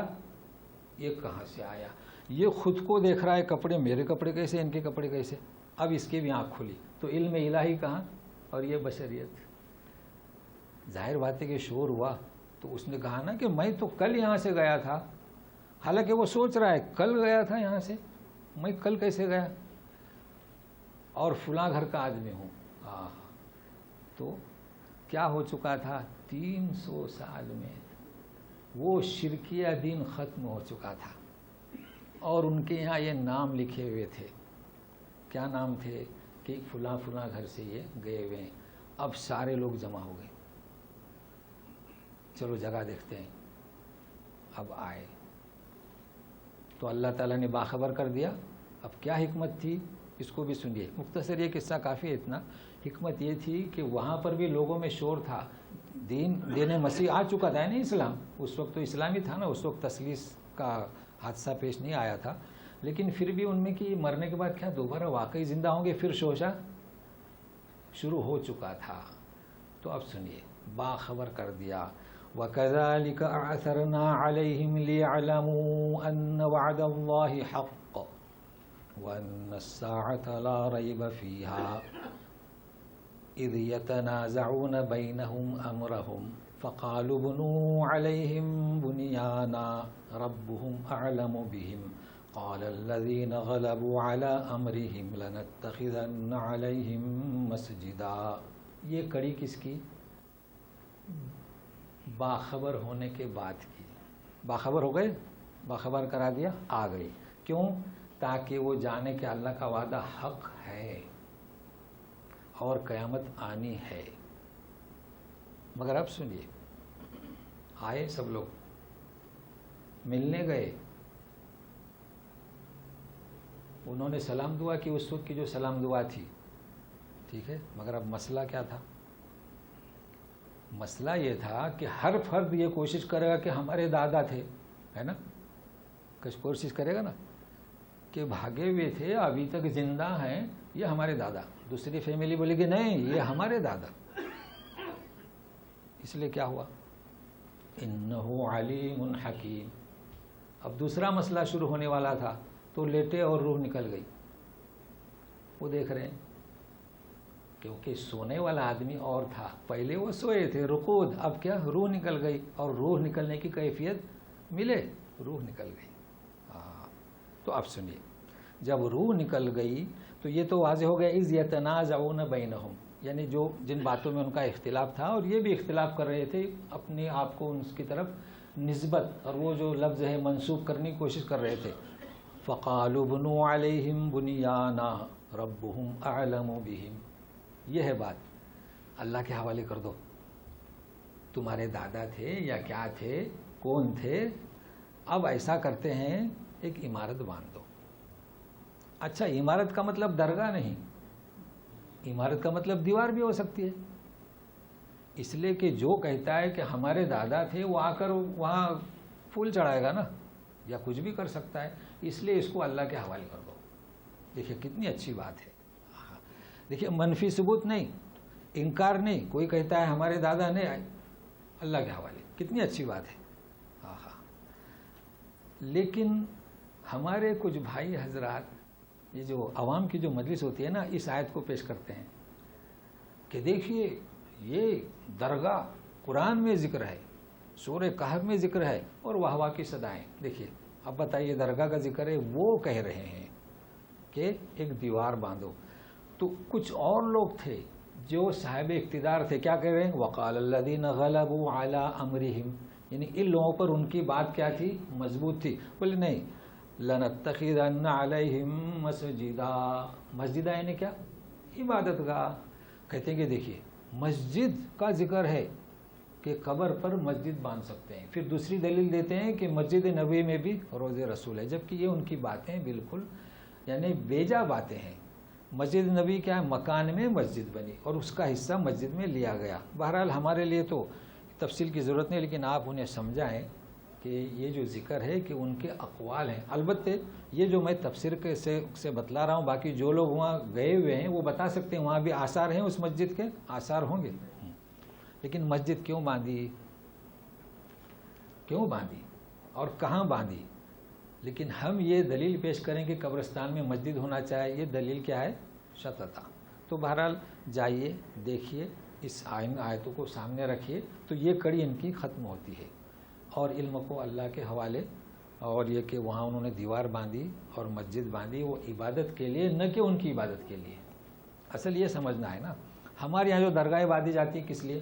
[SPEAKER 2] یہ کہاں سے آیا، یہ خود کو دیکھ رہا ہے، کپڑے میرے کپڑے کیسے، ان کے کپڑے کیسے. اب اس کی بھی آنکھ کھلی تو علم الہی کہاں، اور یہ بشریت. ظاہر بات ہے کہ شور ہوا تو اس نے کہا نا کہ میں تو کل یہاں سے گیا تھا. حالانکہ وہ سوچ رہا ہے کل گیا تھا یہاں سے، میں کل کیسے گیا، اور فلاں گھر کا آدمی ہوں. تو کیا ہو چکا تھا، 300 سال میں وہ شرکیہ دین ختم ہو چکا تھا. اور ان کے یہاں یہ نام لکھے ہوئے تھے. کیا نام تھے کہ فلاں فلاں گھر سے یہ گئے ہوئے ہیں. اب سارے لوگ جمع ہو گئے، چلو جگہ دیکھتے ہیں. اب آئے تو اللہ تعالیٰ نے باخبر کر دیا. اب کیا حکمت تھی اس کو بھی سنیے. مختصر یہ قصہ کافی ہے اتنا. حکمت یہ تھی کہ وہاں پر بھی لوگوں میں شور تھا. دین مسیح آ چکا تھا نہیں اسلام، اس وقت تو اسلامی تھا نا، اس وقت تسلیس کا حادثہ پیش نہیں آیا تھا. لیکن پھر بھی ان میں کہ مرنے کے بعد کیا دوبارہ واقعی زندہ ہوں گے، پھر شوشہ شروع ہو چکا تھا. تو اب سنیے، باخبر کر دیا. وَكَذَلِكَ أَعْثَرْنَا عَلَيْهِمْ لِيَعْلَمُوا أَنَّ وَعْدَ اللَّهِ حَقٌّ وَأَنَّ السَّاعَةَ لَا رَيْبَ فِيهَا إِذْ يَتَنَازَعُونَ بَيْنَهُمْ أَمْرَهُمْ فقالوا بنوا علیہم بنیانا ربهم اعلم بهم قال الذین غلبوا على امرهم لنتخذن علیہم مسجدا. یہ کڑی کس کی؟ باخبر ہونے کے بعد کی. باخبر ہو گئے، باخبر کرا دیا، آ گئی. کیوں؟ تاکہ وہ جانے کہ اللہ کا وعدہ حق ہے اور قیامت آنی ہے. مگر اب سنیے، آئے سب لوگ ملنے گئے، انہوں نے سلام دعا کی اس وقت کی جو سلام دعا تھی، ٹھیک ہے. مگر اب مسئلہ کیا تھا؟ مسئلہ یہ تھا کہ ہر فرد یہ کوشش کرے گا کہ ہمارے دادا تھے، ہے نا، کوشش کرے گا نا کہ بھاگے ہوئے تھے ابھی تک زندہ ہیں، یہ ہمارے دادا. دوسری فیملی بولے کہ نہیں یہ ہمارے دادا. اس لیے کیا ہوا؟ انہو علیم حکیم. اب دوسرا مسئلہ شروع ہونے والا تھا تو لیٹے اور روح نکل گئی. وہ دیکھ رہے ہیں کیونکہ سونے والا آدمی اور تھا، پہلے وہ سوئے تھے رقود، اب کیا روح نکل گئی، اور روح نکلنے کی کیفیت ملے، روح نکل گئی. تو اب سنیے، جب روح نکل گئی تو یہ تو واضح ہو گیا اذ یتنازعون بینہم، یعنی جو جن باتوں میں ان کا اختلاف تھا اور یہ بھی اختلاف کر رہے تھے، اپنے آپ کو ان کی طرف نسبت اور وہ جو لفظ ہے منسوب کرنے کی کوشش کر رہے تھے. فقالوا بنوا علیہم بنیانا ربهم اعلم بہم. یہ ہے بات، اللہ کے حوالے کر دو. تمہارے دادا تھے یا کیا تھے، کون تھے؟ اب ایسا کرتے ہیں ایک عمارت باندھ دو. اچھا، عمارت کا مطلب درگاہ نہیں، عمارت کا مطلب دیوار بھی ہو سکتی ہے. اس لیے کہ جو کہتا ہے کہ ہمارے دادا تھے وہ آ کر وہاں پھول چڑھائے گا نا، یا کچھ بھی کر سکتا ہے. اس لیے اس کو اللہ کے حوالے کر دو. دیکھیے کتنی اچھی بات ہے. دیکھیے منفی ثبوت نہیں، انکار نہیں. کوئی کہتا ہے ہمارے دادا نے، اللہ کے حوالے، کتنی اچھی بات ہے. لیکن ہمارے کچھ بھائی حضرات، یہ جو عوام کی جو مجلس ہوتی ہے نا، اس آیت کو پیش کرتے ہیں کہ دیکھیے یہ درگاہ قرآن میں ذکر ہے، سورہ کہف میں ذکر ہے، اور واہ واہ کی صدائیں. دیکھیے اب بتائیے، درگاہ کا ذکر ہے، وہ کہہ رہے ہیں کہ ایک دیوار باندھو. تو کچھ اور لوگ تھے جو صاحب اقتدار تھے، کیا کہہ رہے ہیں؟ وقال الذین غلبوا علی امرہم، یعنی ان لوگوں پر ان کی بات کیا تھی؟ مضبوط تھی. بولے نہیں، لنتخذن علیہم مسجدا. مسجدہ یعنی کیا؟ عبادت گاہ. کہتے ہیں کہ دیکھیے مسجد کا ذکر ہے کہ قبر پر مسجد باندھ سکتے ہیں. پھر دوسری دلیل دیتے ہیں کہ مسجد نبوی میں بھی روض رسول ہے، جبکہ یہ ان کی باتیں بالکل یعنی بیجا باتیں ہیں. مسجد نبی کیا ہے؟ مکان میں مسجد بنی اور اس کا حصہ مسجد میں لیا گیا. بہرحال ہمارے لیے تو تفصیل کی ضرورت نہیں، لیکن آپ انہیں سمجھائیں کہ یہ جو ذکر ہے کہ ان کے اقوال ہیں. البتہ یہ جو میں تفسیر سے بتلا رہا ہوں، باقی جو لوگ وہاں گئے ہوئے ہیں وہ بتا سکتے ہیں، وہاں بھی آثار ہیں، اس مسجد کے آثار ہوں گے. لیکن مسجد کیوں باندھی، کیوں باندھی اور کہاں باندھی؟ لیکن ہم یہ دلیل پیش کریں کہ قبرستان میں مسجد ہونا چاہے، یہ دلیل کیا ہے؟ شططا. تو بہرحال جائیے دیکھیے، اس آیتوں کو سامنے رکھیے تو یہ کڑی ان کی ختم ہوتی ہے. اور علم کو اللہ کے حوالے، اور یہ کہ وہاں انہوں نے دیوار باندھی اور مسجد باندھی، وہ عبادت کے لیے، نہ کہ ان کی عبادت کے لیے. اصل یہ سمجھنا ہے نا، ہمارے یہاں جو درگاہیں باندھی جاتی ہیں کس لیے؟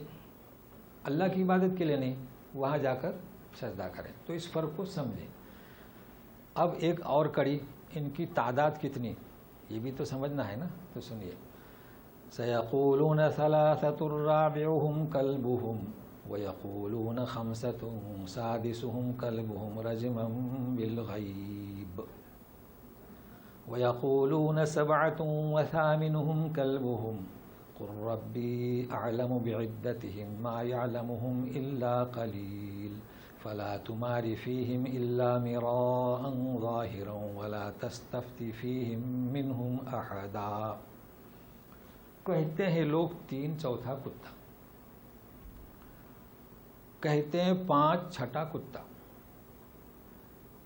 [SPEAKER 2] اللہ کی عبادت کے لیے نہیں، وہاں جا کر سجدہ کریں. تو اس فرق کو سمجھیں. اب ایک اور کڑی، ان کی تعداد کتنی، یہ بھی تو سمجھنا ہے نا. تو سنیے، سیقولون ثلاثۃ رابعہم کلبہم ویقولون خمسۃ سادسہم کلبہم رجما بالغیب ویقولون سبعۃ وثامنہم کلبہم قل ربی اعلم بعدتہم ما یعلمہم الا قلیل فلا تمار فیہم الا مراء ظاہرا ولا تستفت فیہم منہم احدا. کہتے ہیں لوگ 3 چوتھا کتا، کہتے ہیں 5 چھٹا کتا.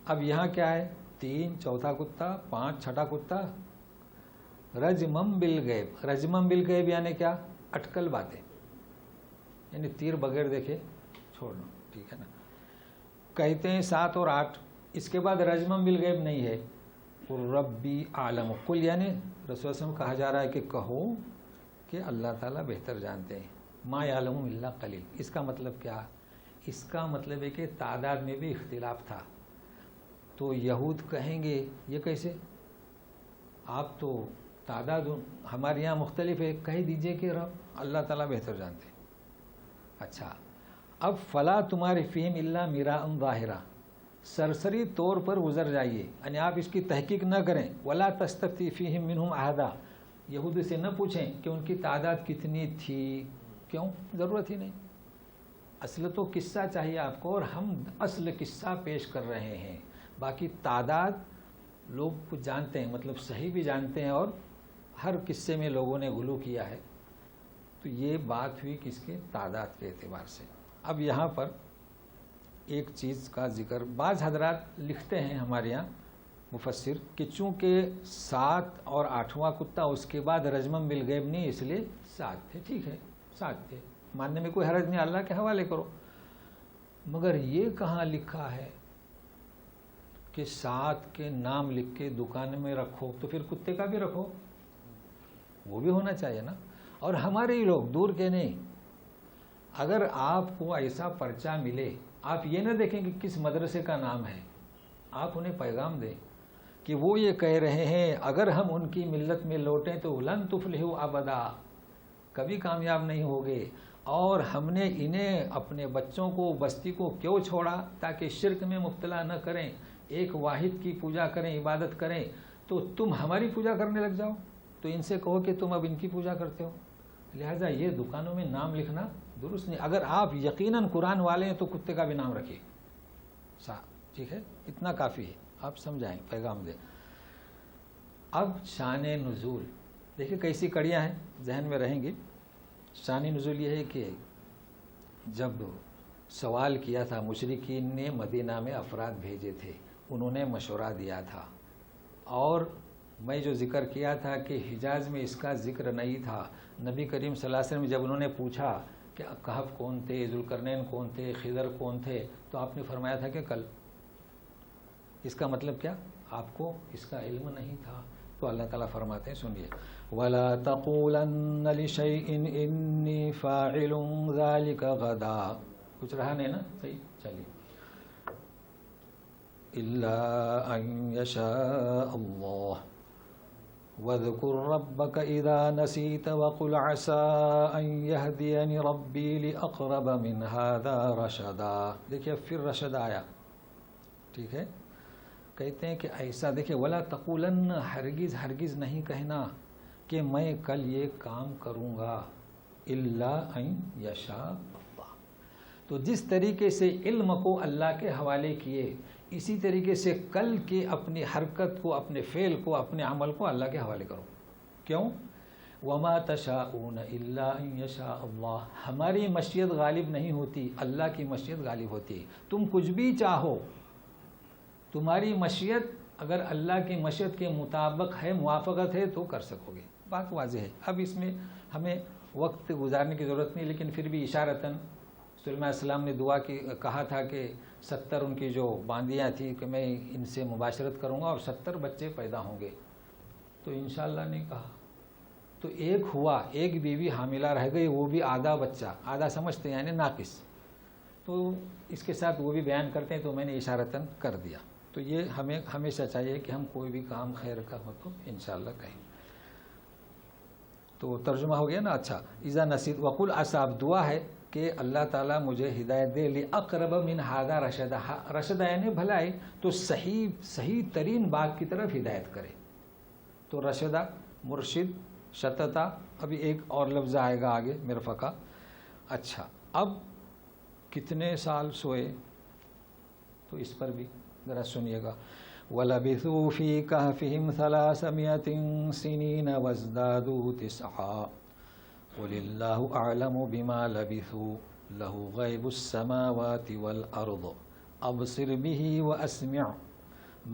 [SPEAKER 2] اب یہاں کیا ہے؟ 3 چوتھا کتا، 5 چھٹا کتا. رجمم بالغیب. رجمم بالغیب یعنی کیا؟ اٹکل باتیں، یعنی تیر بغیر دیکھے چھوڑنا، ٹھیک ہے نا. کہتے ہیں 7 اور 8، اس کے بعد رجم بالغیب نہیں ہے. قل ربی عالم، قل یعنی رسول اللہ علیہ وسلم کہا جا رہا ہے کہ کہو کہ اللہ تعالیٰ بہتر جانتے ہیں. ما یعلم الا قلیل، اس کا مطلب کیا؟ اس کا مطلب ہے کہ تعداد میں بھی اختلاف تھا. تو یہود کہیں گے یہ کیسے؟ آپ تو تعداد ہمارے یہاں مختلف ہے، کہہ دیجئے کہ رب اللہ تعالیٰ بہتر جانتے ہیں. اچھا، اب فلا تمہارے فہم الا میراء ظاہرہ، سرسری طور پر گزر جائیے، یعنی آپ اس کی تحقیق نہ کریں. ولا تستفتی فیہم منہم احدا، یہود سے نہ پوچھیں کہ ان کی تعداد کتنی تھی. کیوں؟ ضرورت ہی نہیں. اصل تو قصہ چاہیے آپ کو، اور ہم اصل قصہ پیش کر رہے ہیں. باقی تعداد لوگ کچھ جانتے ہیں، مطلب صحیح بھی جانتے ہیں، اور ہر قصے میں لوگوں نے غلو کیا ہے. تو یہ بات ہوئی کس کے؟ تعداد کے اعتبار سے. اب یہاں پر ایک چیز کا ذکر، بعض حضرات لکھتے ہیں ہمارے یہاں مفسر کہ چونکہ 7 اور 8واں کتا اس کے بعد رجم بالغیب نہیں، اس لیے 7 تھے. ٹھیک ہے، 7 تھے، ماننے میں کوئی حرج نہیں، اللہ کے حوالے کرو. مگر یہ کہاں لکھا ہے کہ 7 کے نام لکھ کے دکان میں رکھو؟ تو پھر کتے کا بھی رکھو، وہ بھی ہونا چاہیے نا. اور ہمارے ہی لوگ دور کے نہیں، اگر آپ کو ایسا پرچہ ملے، آپ یہ نہ دیکھیں کہ کس مدرسے کا نام ہے، آپ انہیں پیغام دیں کہ وہ یہ کہہ رہے ہیں اگر ہم ان کی ملت میں لوٹیں تو لن تفلحوا ابدا، کبھی کامیاب نہیں ہوگے. اور ہم نے انہیں اپنے بچوں کو بستی کو کیوں چھوڑا؟ تاکہ شرک میں مبتلا نہ کریں، ایک واحد کی پوجا کریں، عبادت کریں. تو تم ہماری پوجا کرنے لگ جاؤ، تو ان سے کہو کہ تم اب ان کی پوجا کرتے ہو. لہذا یہ دکانوں میں نام لکھنا درست نہیں. اگر آپ یقیناً قرآن والے ہیں تو کتے کا بھی نام رکھیے، ٹھیک ہے، اتنا کافی ہے. آپ سمجھائیں، پیغام دیں. اب شان نزول دیکھیں کیسی کڑیاں ہیں، ذہن میں رہیں گی. شان نزول یہ ہے کہ جب سوال کیا تھا، مشرکین نے مدینہ میں افراد بھیجے تھے، انہوں نے مشورہ دیا تھا. اور میں جو ذکر کیا تھا کہ حجاز میں اس کا ذکر نہیں تھا. نبی کریم صلی اللہ علیہ وسلم جب انہوں نے پوچھا کہ کہف کون تھے، ذوالقرنین کون تھے، خضر کون تھے، تو آپ نے فرمایا تھا کہ کل. اس کا مطلب کیا؟ آپ کو اس کا علم نہیں تھا. تو اللہ تعالیٰ فرماتے ہیں، سنیے، وَلَا تَقُولَنَّ لِشَيْءٍ إِنِّي فَاعِلٌ ذَلِكَ غَدًا. کچھ رہا نہیں نا؟ صحیح، چلیے. إِلَّا أَن يَشَاءَ اللَّهُ وَاذْكُرْ رَبَّكَ إِذَا نَسِيتَ وَقُلْ عَسَىٰ أَن يَهْدِيَنِ رَبِّي لِأَقْرَبَ مِنْ هَذَا رَشَدًا. دیکھیے پھر رشد آیا، ٹھیک ہے. کہتے ہیں کہ ایسا دیکھیں، ولا تقولن، ہرگز ہرگز نہیں کہنا کہ میں کل یہ کام کروں گا. الا ان یشاء اللہ. تو جس طریقے سے علم کو اللہ کے حوالے کیے، اسی طریقے سے کل کے اپنی حرکت کو، اپنے فعل کو، اپنے عمل کو اللہ کے حوالے کرو. کیوں؟ وما تشاءون الا ان یشاء اللہ. ہماری مشیت غالب نہیں ہوتی، اللہ کی مشیت غالب ہوتی ہے. تم کچھ بھی چاہو، تمہاری مشیت اگر اللہ کی مشیت کے مطابق ہے، موافقت ہے، تو کر سکو گے. بات واضح ہے. اب اس میں ہمیں وقت گزارنے کی ضرورت نہیں، لیکن پھر بھی اشارتاً سلیمان علیہ السلام نے دعا کی، کہا تھا کہ 70 ان کی جو باندیاں تھیں کہ میں ان سے مباشرت کروں گا اور 70 بچے پیدا ہوں گے. تو انشاءاللہ نے کہا. تو ایک ہوا، ایک بیوی حاملہ رہ گئی، وہ بھی آدھا بچہ، آدھا سمجھتے ہیں یعنی ناقص. تو اس کے ساتھ وہ بھی بیان کرتے ہیں، تو میں نے اشارتاً کر دیا. تو یہ ہمیں ہمیشہ چاہیے کہ ہم کوئی بھی کام خیر کا ہو تو انشاءاللہ کہیں. تو ترجمہ ہو گیا نا. اچھا، اذا نسیت وقل عسى، اب دعا ہے کہ اللہ تعالیٰ مجھے ہدایت دے. لأقرب من هذا رشدا، رشد یعنی بھلائی، تو صحیح ترین بات کی طرف ہدایت کرے. تو رشدہ، مرشد، شتتا، ابھی ایک اور لفظ آئے گا آگے، مرفقہ. اچھا، اب کتنے سال سوئے؟ تو اس پر بھی ذرا سنیے گا. وَلَبِثُوا فِي كَهْفِهِمْ 300 سِنِينَ وَازْدَادُوا 9. قُلِ اللَّهُ أَعْلَمُ بِمَا لَبِثُوا لَهُ غَيْبُ السَّمَاوَاتِ وَالْأَرْضِ أَبْصِرْ بِهِ وَأَسْمِعْ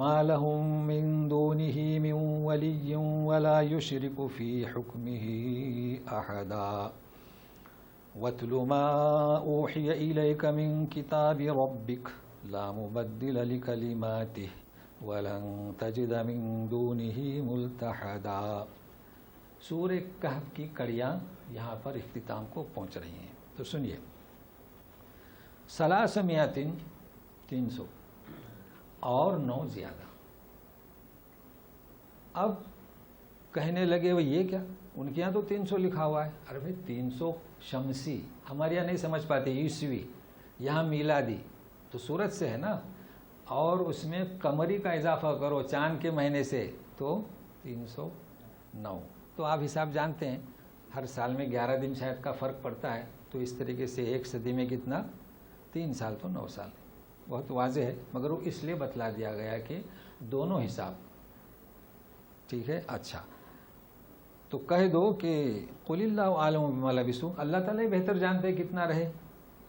[SPEAKER 2] مَا لَهُم مِّن دُونِهِ مِن وَلِيٍّ وَلَا يُشْرِكُ فِي حُكْمِهِ أَحَدًا. وَاتْلُ مَا أُوحِيَ إِلَيْكَ مِن كِتَابِ رَبِّكَ لَا مُبَدِّلَ لِكَلِمَاتِهِ وَلَن تَجِدَ مِن دُونِهِ مُلْتَحَدًا۔ سورہ کہف کی کڑیاں یہاں پر اختتام کو پہنچ رہی ہیں، تو سنیے۔ 300 اور 9 زیادہ۔ اب کہنے لگے وہ یہ کیا، ان کے یہاں تو 300 لکھا ہوا ہے۔ ارے بھائی 300 شمسی، ہمارے یہاں نہیں سمجھ پاتے، عیسوی، یہاں میلادی، تو سورج سے ہے نا، اور اس میں قمری کا اضافہ کرو چاند کے مہینے سے تو 309۔ تو آپ حساب جانتے ہیں، ہر سال میں 11 دن شاید کا فرق پڑتا ہے، تو اس طریقے سے ایک صدی میں کتنا، 3 سال تو 9 سال، بہت واضح ہے، مگر وہ اس لیے بتلا دیا گیا کہ دونوں حساب ٹھیک ہے۔ اچھا، تو کہہ دو کہ قل اللہ عالم بما لبثوا، اللہ تعالیٰ ہی بہتر جانتے ہیں کتنا رہے،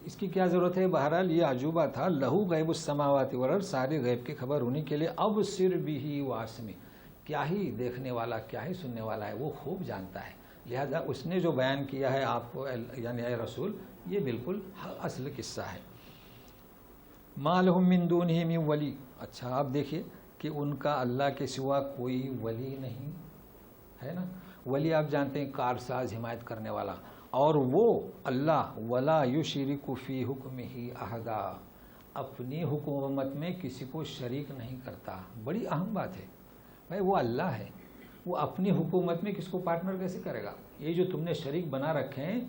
[SPEAKER 2] اس کی کیا ضرورت ہے۔ بہرحال یہ عجوبہ تھا، لہو غیب السماوات والارض، سارے غیب کی خبر انہی کے لیے، ابصر بہ واسمع، کیا ہی دیکھنے والا، کیا ہی سننے والا ہے، وہ خوب جانتا ہے، لہذا اس نے جو بیان کیا ہے آپ کو یعنی اے رسول، یہ بالکل اصل قصہ ہے۔ ما لہم من دونہ من ولی، اچھا آپ دیکھیے کہ ان کا اللہ کے سوا کوئی ولی نہیں ہے نا۔ ولی آپ جانتے ہیں کارساز، حمایت کرنے والا، اور وہ اللہ ولا یشرک فی حکمہ احدا، اپنی حکومت میں کسی کو شریک نہیں کرتا۔ بڑی اہم بات ہے بھائی، وہ اللہ ہے، وہ اپنی حکومت میں کس کو پارٹنر کیسے کرے گا؟ یہ جو تم نے شریک بنا رکھے ہیں،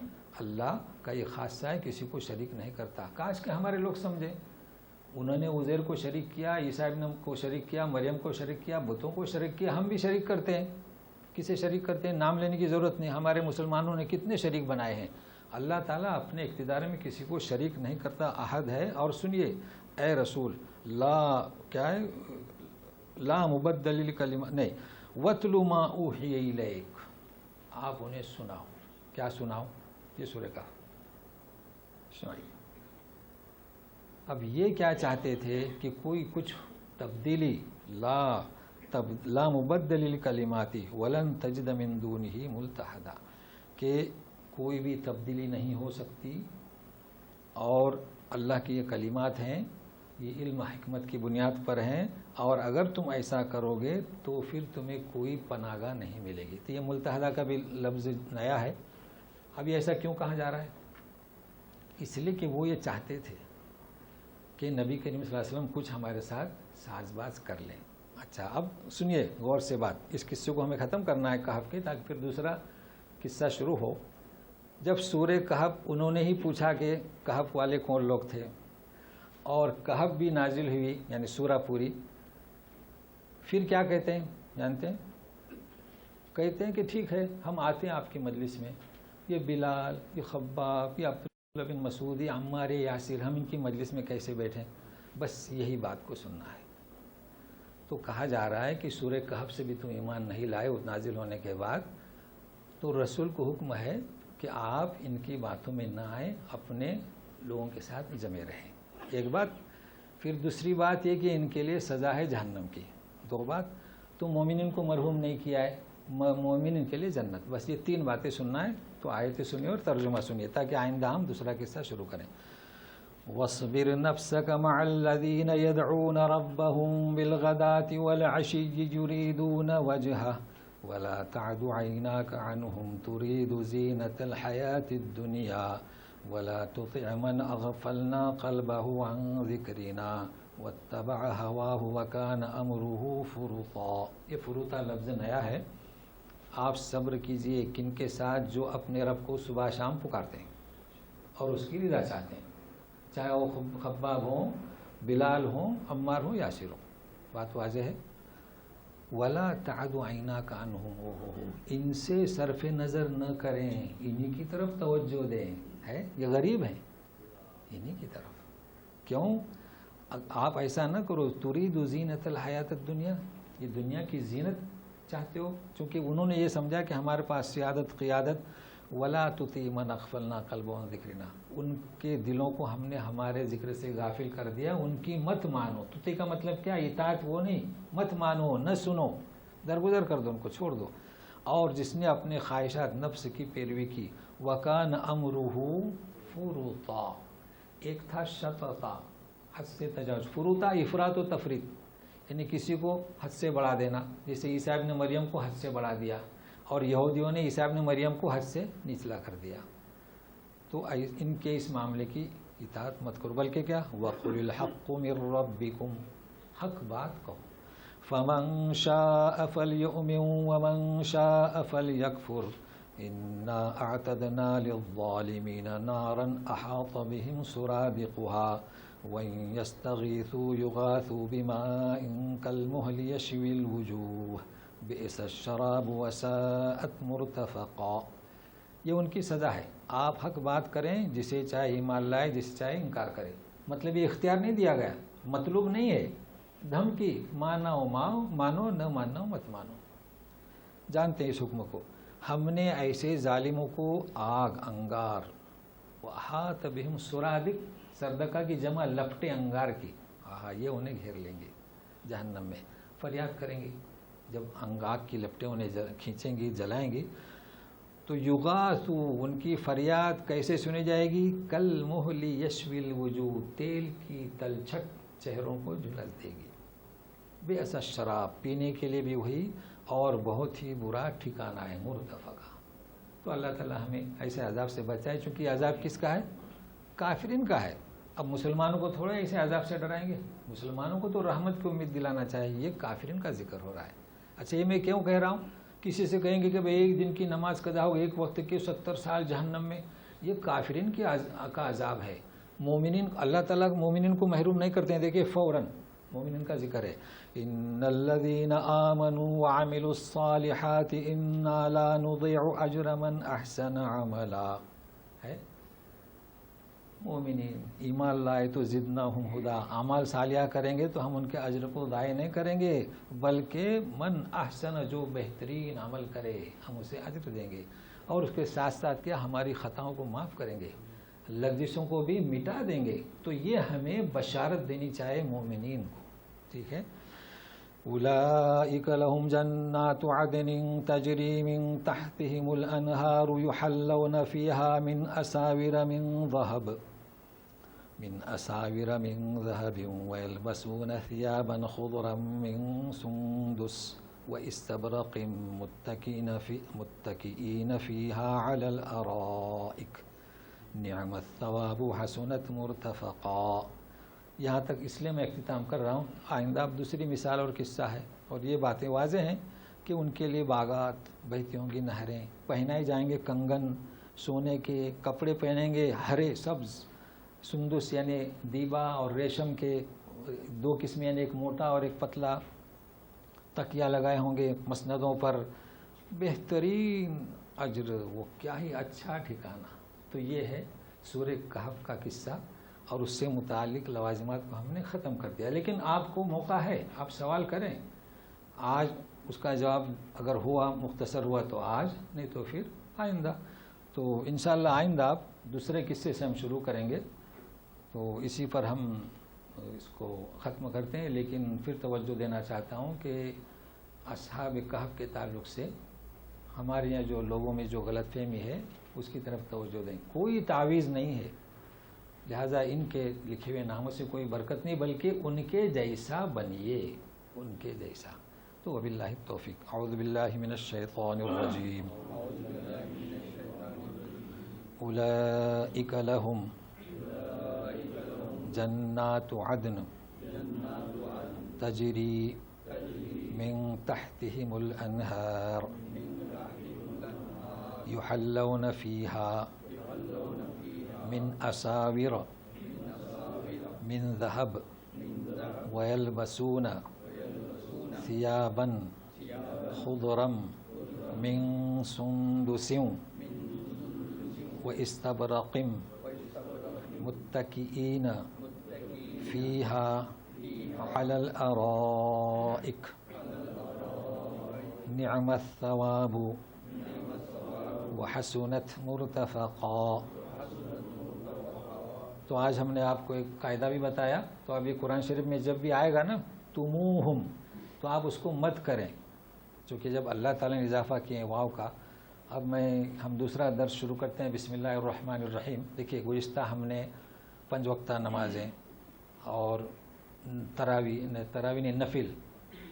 [SPEAKER 2] اللہ کا یہ خاصہ ہے، کسی کو شریک نہیں کرتا۔ کاش کہ ہمارے لوگ سمجھیں، انہوں نے عزیر کو شریک کیا، عیسیٰ ابن کو شریک کیا، مریم کو شریک کیا، بتوں کو شریک کیا، ہم بھی شریک کرتے ہیں۔ کسے شریک کرتے ہیں؟ نام لینے کی ضرورت نہیں، ہمارے مسلمانوں نے کتنے شریک بنائے ہیں۔ اللہ تعالیٰ اپنے اقتدار میں کسی کو شریک نہیں کرتا، احد ہے۔ اور سنیے اے رسول، لا کیا ہے، لا مبدل لکلمات، نہیں، وَاتْلُ مَا أُوحِيَ إِلَيْكَ، آپ انہیں سناؤ۔ کیا سناؤ؟ یہ سورہ کہف سنائیے۔ اب یہ کیا چاہتے تھے کہ کوئی کچھ تبدیلی، لا مبدل لکلماتہ وَلَن تَجِدَ مِن دُونِهِ مُلْتَحَدًا، کہ کوئی بھی تبدیلی نہیں ہو سکتی، اور اللہ کی یہ کلمات ہیں، یہ علم حکمت کی بنیاد پر ہیں، اور اگر تم ایسا کرو گے تو پھر تمہیں کوئی پناہ گاہ نہیں ملے گی۔ تو یہ ملتحدہ کا بھی لفظ نیا ہے۔ اب یہ ایسا کیوں کہا جا رہا ہے؟ اس لیے کہ وہ یہ چاہتے تھے کہ نبی کریم صلی اللہ علیہ وسلم کچھ ہمارے ساتھ ساز باز کر لیں۔ اچھا اب سنیے غور سے بات، اس قصے کو ہمیں ختم کرنا ہے کہف کے، تاکہ پھر دوسرا قصہ شروع ہو۔ جب سورہ کہف انہوں نے ہی پوچھا کہ کہف والے کون لوگ تھے، اور کہف بھی نازل ہوئی یعنی سورہ پوری، پھر کیا کہتے ہیں جانتے ہیں؟ کہتے ہیں کہ ٹھیک ہے، ہم آتے ہیں آپ کی مجلس میں، یہ بلال، یہ خباب، یہ عبداللہ بن مسعود، یہ عمار، یاسر، ہم ان کی مجلس میں کیسے بیٹھیں، بس یہی بات کو سننا ہے۔ تو کہا جا رہا ہے کہ سورہ کہف سے بھی تم ایمان نہیں لائے نازل ہونے کے بعد، تو رسول کو حکم ہے کہ آپ ان کی باتوں میں نہ آئیں، اپنے لوگوں کے ساتھ جمے رہیں۔ ایک بات، پھر دوسری بات یہ کہ ان کے لیے سزا ہے جہنم کی۔ دو بات، تو مومنین کو مرحوم نہیں کیا ہے، مومنین کے لیے جنت۔ بس یہ 3 باتیں سننا ہے، تو آیتیں سنیے اور ترجمہ سنیے، تاکہ آئندہ ہم دوسرا قصہ شروع کریں۔ وَاصْبِرْ نَفْسَكَ مَعَ الَّذِينَ يَدْعُونَ رَبَّهُمْ بِالْغَدَاةِ وَالْعَشِيِّ يُرِيدُونَ وَجْهَهُ وَلَا تَعْدُ عَيْنَاكَ عَنْهُمْ تُرِيدُ زِينَةَ الْحَيَاةِ الدُّنْيَا وَلَا تُطِعْ مَنْ أَغْفَلْنَا قَلْبَهُ عَنْ ذِكْرِنَا وَاتَّبَعَ هَوَاهُ وَكَانَ أَمْرُهُ فُرُطًا۔ یہ فروطا لفظ نیا ہے۔ آپ صبر کیجئے کن کے ساتھ جو اپنے رب کو صبح شام پکارتے ہیں اور اس کی رضا چاہتے ہیں، چاہے وہ خباب ہوں، بلال ہوں، عمار ہوں، یاسر ہوں۔ بات واضح ہے۔ وَلَا تَعْدُ عَيْنَاكَ عَنْهُمْ، ان سے صرف نظر نہ کریں، انہی کی طرف توجہ دیں، ہے یہ غریب ہیں، انہی کی طرف۔ کیوں؟ آپ ایسا نہ کرو، تُرِيدُ زِينَةَ الْحَيَاةِ الدُّنْيَا، یہ دنیا کی زینت چاہتے ہو، چونکہ انہوں نے یہ سمجھا کہ ہمارے پاس سیادت، قیادت، وَلَا تُطِعْ مَنْ أَغْفَلْنَا قَلْبَهُ عَنْ ذِكْرِنَا، ان کے دلوں کو ہم نے ہمارے ذکر سے غافل کر دیا، ان کی مت مانو۔ تُطِع کا مطلب کیا؟ اطاعت وہ نہیں، مت مانو، نہ سنو، درگزر کر دو، ان کو چھوڑ دو۔ اور جس نے اپنے خواہشات نفس کی پیروی کی. وَكَانَ أَمْرُهُ فُرُوطًا. ایک تھا شططا، حد سے تجاوز. فروطا افراط و تفریط، یعنی کسی کو حد سے بڑھا دینا، جیسے عیسیٰ ابن مریم کو حد سے بڑھا دیا اور یہودیوں نے عیسیٰ ابن مریم کو حد سے نچلا کر دیا. تو ان کے اس معاملے کی اطاعت مت کرو، بلکہ کیا وَقُلِ الْحَقُّ مِن رَبِّكُمْ، حق بات کہو. فَمَن شَاءَ فَلْيُؤْمِن وَمَن شَاءَ فَلْيَكْفُرْ إِنَّا أَعْتَدْنَا لِلظَّالِمِينَ نَارًا أَحَاطَ بِهِمْ سُرَادِقُهَا وَإِن يَسْتَغِيثُوا يُغَاثُوا بِمَاءٍ كَالْمُهْلِ يَشْوِي الْوُجُوهَ بِئْسَ الشَّرَابُ وَسَاءَتْ مُرْتَفَقًا. یہ ان کی سزا ہے. آپ حق بات کریں، جسے چاہے ایمان لائے، جسے چاہے انکار کرے. مطلب یہ اختیار نہیں دیا گیا، مطلوب نہیں ہے. دھمکی، مانو مانو، نہ مانو مت مانو. جانتے ہیں اس حکم کو. ہم نے ایسے ظالموں کو آگ، انگار، وَأَحَاطَ بِهِمْ سُرَادِق، سردکا کی جمع لپٹے انگار کی، یہ انہیں گھیر لیں گے جہنم میں. فریاد کریں گے جب انگار کی لپٹیں انہیں کھینچیں گی، جلائیں گی. تو یغاثو، ان کی فریاد کیسے سنی جائے گی؟ کالمہل یشوی الوجوہ، تیل کی تلچھٹ چہروں کو جھلس دے گی. بئس الشراب، پینے کے لیے بھی وہی اور بہت ہی برا ٹھکانہ ہے، مرتفقہ. تو اللہ تعالی ہمیں ایسے عذاب سے بچائے. چونکہ یہ عذاب کس کا ہے؟ کافرین کا ہے. اب مسلمانوں کو تھوڑا ایسے عذاب سے ڈرائیں گے؟ مسلمانوں کو تو رحمت کی امید دلانا چاہیے. یہ کافرین کا ذکر ہو رہا ہے. اچھا، یہ میں کیوں کہہ رہا ہوں؟ کسی سے کہیں گے کہ بھئی ایک دن کی نماز قضا ہو، ایک وقت کے 70 سال جہنم میں، یہ کافرین کا عذاب ہے. مومنین، اللہ تعالیٰ مومنین کو محروم نہیں کرتے ہیں. دیکھیں فوراً مومنین کا ذکر ہے. ان الذين آمنوا وعملوا الصالحات انا لا نضيع اجر من احسن عملا. ہے مومنین ایمان لائے تو زدناہم ہدا، اعمال صالحہ کریں گے تو ہم ان کے اجر کو ضائع نہیں کریں گے، بلکہ من احسن، جو بہترین عمل کرے ہم اسے اجر دیں گے. اور اس کے ساتھ ساتھ کیا، ہماری خطاؤں کو معاف کریں گے، لغزشوں کو بھی مٹا دیں گے. تو یہ ہمیں بشارت دینی چاہیے مومنین کو. ٹھیک ہے. اولئک لهم جنات عدن تجری من تحتهم الانہار یحلون فیها من اساور من ذهب ويلبسون ثيابا خضرا من سندس واستبرق متكئين فيها على الارائك نعم الثواب حسنت مرتفقا. یہاں تک اس لیے میں اختتام کر رہا ہوں. آئندہ اب دوسری مثال اور قصہ ہے، اور یہ باتیں واضح ہیں کہ ان کے لیے باغات، بہتی ہوں گی نہریں، پہنائے جائیں گے کنگن، سونے کے کپڑے پہنیں گے ہرے سبز، سندس یعنی دیبا اور ریشم کے دو قسم، یعنی ایک موٹا اور ایک پتلا. تکیہ لگائے ہوں گے مسندوں پر. بہترین اجر، وہ کیا ہی اچھا ٹھکانہ. تو یہ ہے سورہ کہف کا قصہ، اور اس سے متعلق لوازمات کو ہم نے ختم کر دیا. لیکن آپ کو موقع ہے، آپ سوال کریں. آج اس کا جواب اگر ہوا، مختصر ہوا تو آج، نہیں تو پھر آئندہ. تو انشاءاللہ آئندہ آپ دوسرے قصے سے ہم شروع کریں گے. تو اسی پر ہم اس کو ختم کرتے ہیں. لیکن پھر توجہ دینا چاہتا ہوں کہ اصحاب کہف کے تعلق سے ہمارے یہاں جو لوگوں میں جو غلط فہمی ہے اس کی طرف توجہ دیں. کوئی تعویذ نہیں ہے، لہذا ان کے لکھے ہوئے ناموں سے کوئی برکت نہیں، بلکہ ان کے جیسا بنیے، ان کے جیسا. تو وباللہ التوفیق. اعوذ باللہ من الشیطان الرجیم. اولئک لہم جنات عدن تجری من تحتہم الانہار یحلون فیہا من اساور من ذهب ويلبسون ثيابا خضرا من سندس واستبرق متكئين فيها على الارائك نعم الثواب وحسنت مرتفقا. تو آج ہم نے آپ کو ایک قاعدہ بھی بتایا. تو اب یہ قرآن شریف میں جب بھی آئے گا نا تموہم، تو آپ اس کو مت کریں. چونکہ جب اللہ تعالیٰ نے اضافہ کیے واو کا. اب ہم دوسرا درس شروع کرتے ہیں. بسم اللہ الرحمن الرحیم. دیکھیے گزشتہ ہم نے 5 وقتہ نمازیں اور تراوی نے نفل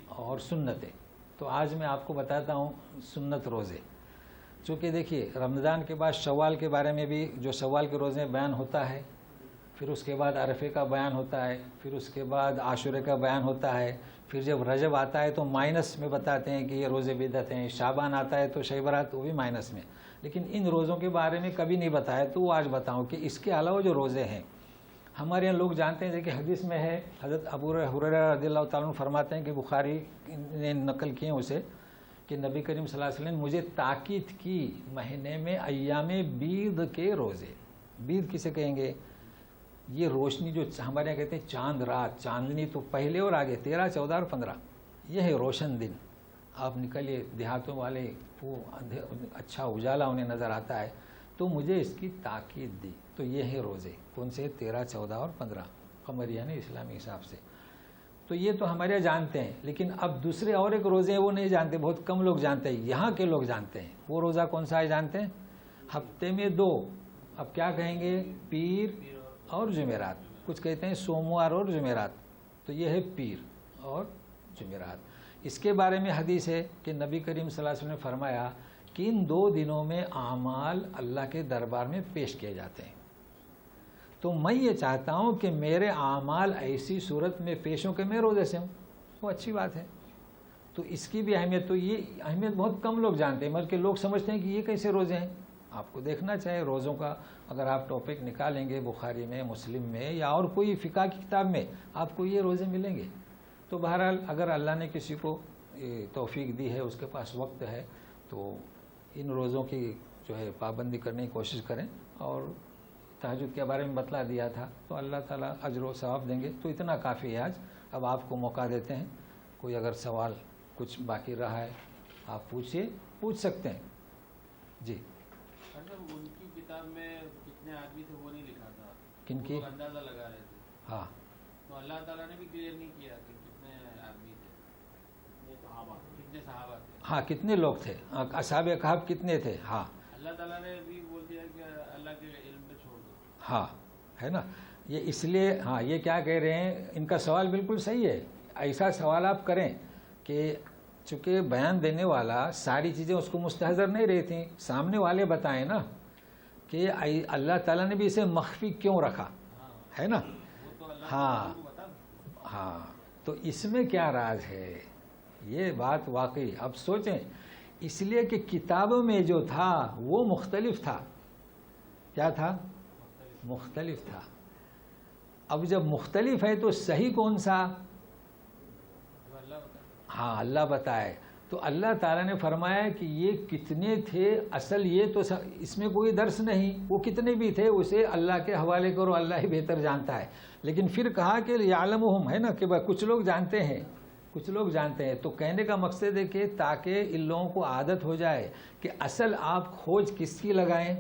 [SPEAKER 2] اور سنتیں. تو آج میں آپ کو بتاتا ہوں سنت روزے. چونکہ دیکھیے رمضان کے بعد شوال کے بارے میں بھی جو شوال کے روزے بیان ہوتا ہے، پھر اس کے بعد عرفے کا بیان ہوتا ہے، پھر اس کے بعد عاشورے کا بیان ہوتا ہے، پھر جب رجب آتا ہے تو مائنس میں بتاتے ہیں کہ یہ روزے بدعت ہیں، شعبان آتا ہے تو شب برات وہ بھی مائنس میں. لیکن ان روزوں کے بارے میں کبھی نہیں بتایا، تو وہ آج بتاؤں کہ اس کے علاوہ جو روزے ہیں ہمارے یہاں لوگ جانتے ہیں کہ حدیث میں ہے، حضرت ابو ہریرہ رضی اللہ تعالیٰ عنہ فرماتے ہیں کہ بخاری نے نقل کیے اسے کہ نبی کریم صلی اللہ علیہ وسلم نے مجھے تاکید کی مہینے میں ایام بیض کے روزے. بیض کسے کہیں گے؟ یہ روشنی جو ہمارے یہاں کہتے ہیں چاند رات، چاندنی تو پہلے اور آگے 13، 14 اور 15 یہ ہے روشن دن. آپ نکلیے دیہاتوں والے وہ اچھا اجالا انہیں نظر آتا ہے، تو مجھے اس کی تاکید دی. تو یہ ہے روزے کون سے؟ 13، 14 اور 15 قمریہ نے اسلامی حساب سے. تو یہ تو ہمارے یہاں جانتے ہیں. لیکن اب دوسرے اور ایک روزے ہیں وہ نہیں جانتے، بہت کم لوگ جانتے ہیں. یہاں کے لوگ جانتے ہیں. وہ روزہ کون سا ہے جانتے ہیں؟ ہفتے میں 2. اب کیا کہیں گے؟ پیر اور جمعرات. کچھ کہتے ہیں سوموار اور جمعرات. تو یہ ہے پیر اور جمعرات. اس کے بارے میں حدیث ہے کہ نبی کریم صلی اللہ علیہ وسلم نے فرمایا کہ ان 2 دنوں میں اعمال اللہ کے دربار میں پیش کیے جاتے ہیں. تو میں یہ چاہتا ہوں کہ میرے اعمال ایسی صورت میں پیش ہوں کہ میں روزے سے ہوں. وہ اچھی بات ہے. تو اس کی بھی اہمیت، تو یہ اہمیت بہت کم لوگ جانتے ہیں، بلکہ لوگ سمجھتے ہیں کہ یہ کیسے روزے ہیں. آپ کو دیکھنا چاہیے روزوں کا، اگر آپ ٹاپک نکالیں گے بخاری میں، مسلم میں یا اور کوئی فقہ کی کتاب میں آپ کو یہ روزے ملیں گے. تو بہرحال اگر اللہ نے کسی کو توفیق دی ہے، اس کے پاس وقت ہے، تو ان روزوں کی جو ہے پابندی کرنے کی کوشش کریں. اور تہجد کے بارے میں بتلا دیا تھا، تو اللہ تعالیٰ اجر و ثواب دیں گے. تو اتنا کافی ہے آج. اب آپ کو موقع دیتے ہیں، کوئی اگر سوال کچھ باقی رہا ہے آپ پوچھ سکتے ہیں. جی.
[SPEAKER 3] ان کی کتاب میں کتنے آدمی تھے وہ نہیں لکھا تھا.
[SPEAKER 2] کن کی؟
[SPEAKER 3] اندازہ لگا رہے تھے.
[SPEAKER 2] ہاں.
[SPEAKER 3] تو اللہ تعالیٰ نے بھی کلیئر نہیں کیا کہ کتنے آدمی تھے، کتنے صحابہ تھے.
[SPEAKER 2] ہاں کتنے لوگ تھے، اصحاب کہف کتنے تھے. ہاں
[SPEAKER 3] اللہ تعالیٰ نے بھی بول دیا کہ اللہ کے علم میں چھوڑ دو.
[SPEAKER 2] ہاں ہے نا. یہ اس لیے ہاں یہ کیا کہہ رہے ہیں، ان کا سوال بالکل صحیح ہے. ایسا سوال آپ کریں کہ چونکہ بیان دینے والا ساری چیزیں اس کو مستحضر نہیں رہی تھیں، سامنے والے بتائیں نا کہ اللہ تعالیٰ نے بھی اسے مخفی کیوں رکھا ہے نا. ہاں ہاں. تو اس میں کیا راز ہے، یہ بات واقعی اب سوچیں. اس لیے کہ کتابوں میں جو تھا وہ مختلف تھا. کیا تھا؟ مختلف تھا. اب جب مختلف ہے تو صحیح کون سا؟ ہاں اللہ بتائے. تو اللہ تعالیٰ نے فرمایا کہ یہ کتنے تھے، اصل یہ تو اس میں کوئی درس نہیں، وہ کتنے بھی تھے اسے اللہ کے حوالے کرو، اللہ ہی بہتر جانتا ہے. لیکن پھر کہا کہ یعلمہم، ہے نا، کہ کچھ لوگ جانتے ہیں، کچھ لوگ جانتے ہیں. تو کہنے کا مقصد ہے کہ تاکہ ان لوگوں کو عادت ہو جائے کہ اصل آپ کھوج کس کی لگائیں،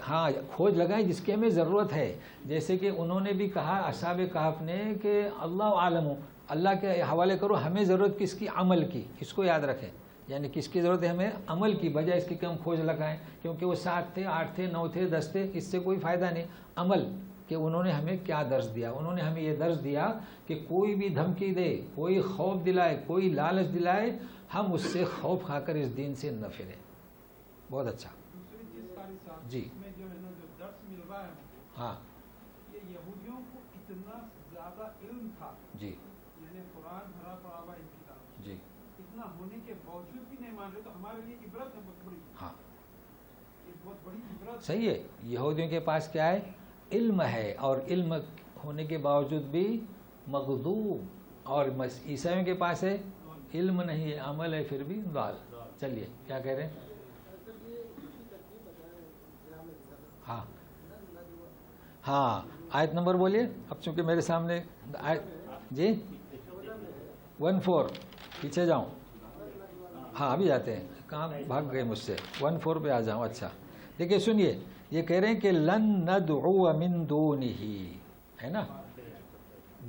[SPEAKER 2] ہاں کھوج لگائیں جس کی ہمیں ضرورت ہے. جیسے کہ انہوں نے بھی کہا اصحاب کہف نے کہ اللہ عالم، اللہ کے حوالے کرو، ہمیں ضرورت کس کی؟ عمل کی. اس کو یاد رکھیں، یعنی کس کی ضرورت ہے ہمیں؟ عمل کی، بجائے اس کی کہ ہم کھوج لگائیں. کیونکہ وہ 7 تھے، 8 تھے، 9 تھے، 10 تھے، اس سے کوئی فائدہ نہیں. عمل کہ انہوں نے ہمیں کیا درس دیا. انہوں نے ہمیں یہ درس دیا کہ کوئی بھی دھمکی دے، کوئی خوف دلائے، کوئی لالچ دلائے، ہم اس سے خوف کھا کر اس دین سے نہ پھریں. بہت اچھا. جی
[SPEAKER 4] درس مل رہا ہے.
[SPEAKER 2] ہاں
[SPEAKER 4] یہ یہودیوں کو اتنا زیادہ علم تھا،
[SPEAKER 2] جی
[SPEAKER 4] یعنی قرآن بھرا پڑا ہوا ان کتاب،
[SPEAKER 2] جی
[SPEAKER 4] اتنا ہونے کے باوجود بھی نہیں مان رہے. تو ہمارے لیے عبرت ہے بہت بڑی.
[SPEAKER 2] ہاں
[SPEAKER 4] یہ بہت بڑی عبرت.
[SPEAKER 2] صحیح ہے. یہودیوں کے پاس کیا ہے؟ علم ہے، اور علم ہونے کے باوجود بھی مغضوب. اور عیسائیوں کے پاس ہے علم نہیں ہے، عمل ہے، پھر بھی ضال. چلیے کیا کہہ رہے ہیں؟ ہاں ہاں آیت نمبر بولیے. اب چونکہ میرے سامنے جی 14 پیچھے جاؤں. ہاں ابھی جاتے ہیں، کہاں بھاگ گئے مجھ سے. 14 پہ آ جاؤں. اچھا دیکھیے سنیے، یہ کہہ رہے ہیں کہ لن ندعو من دونہ، ہے نا.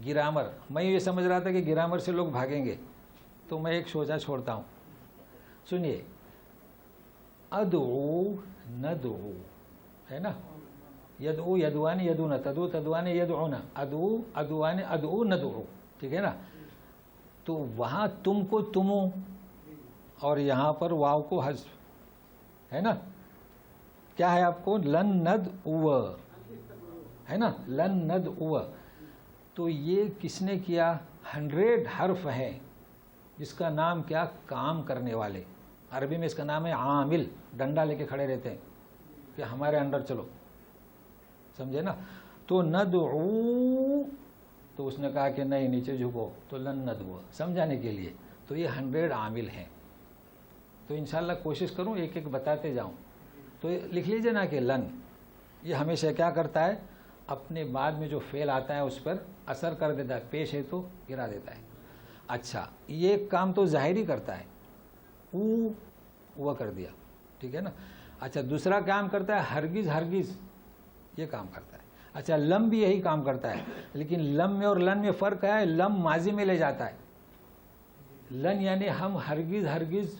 [SPEAKER 2] گرامر میں یہ سمجھ رہا تھا کہ گرامر سے لوگ بھاگیں گے. تو میں ایک شوجہ چھوڑتا ہوں. سنیے, ادعو ندعو ہے نا, یدعو یدعوان یدعون, تدعو تدعوان یدعون, ادعو ادعوان ادعو ندعو, ٹھیک ہے نا. تو وہاں تم کو تمو اور یہاں پر واو کو حذف ہے نا. کیا ہے آپ کو, لن ندعو ہے نا, لن ندعو. تو یہ کس نے کیا, 100 حرف ہیں جس کا نام کیا, کام کرنے والے. عربی میں اس کا نام ہے عامل, ڈنڈا لے کے کھڑے رہتے ہیں کہ ہمارے انڈر چلو, سمجھے نا. تو ندعو, تو اس نے کہا کہ نہیں نیچے جھکو, تو لن ندعو سمجھانے کے لیے. تو یہ 100 عامل ہیں. تو انشاءاللہ کوشش کروں ایک ایک بتاتے جاؤں. تو لکھ لیجئے نا کہ لن یہ ہمیشہ کیا کرتا ہے, اپنے بعد میں جو فعل آتا ہے اس پر اثر کر دیتا ہے, پیش ہے تو گرا دیتا ہے. اچھا, یہ کام تو ظاہری کرتا ہے, وہ کر دیا, ٹھیک ہے نا. اچھا, دوسرا کام کرتا ہے ہرگز ہرگز, یہ کام کرتا ہے. اچھا, لم بھی یہی کام کرتا ہے, لیکن لم میں اور لن میں فرق ہے. لم ماضی میں لے جاتا ہے, لن یعنی ہم ہرگز ہرگز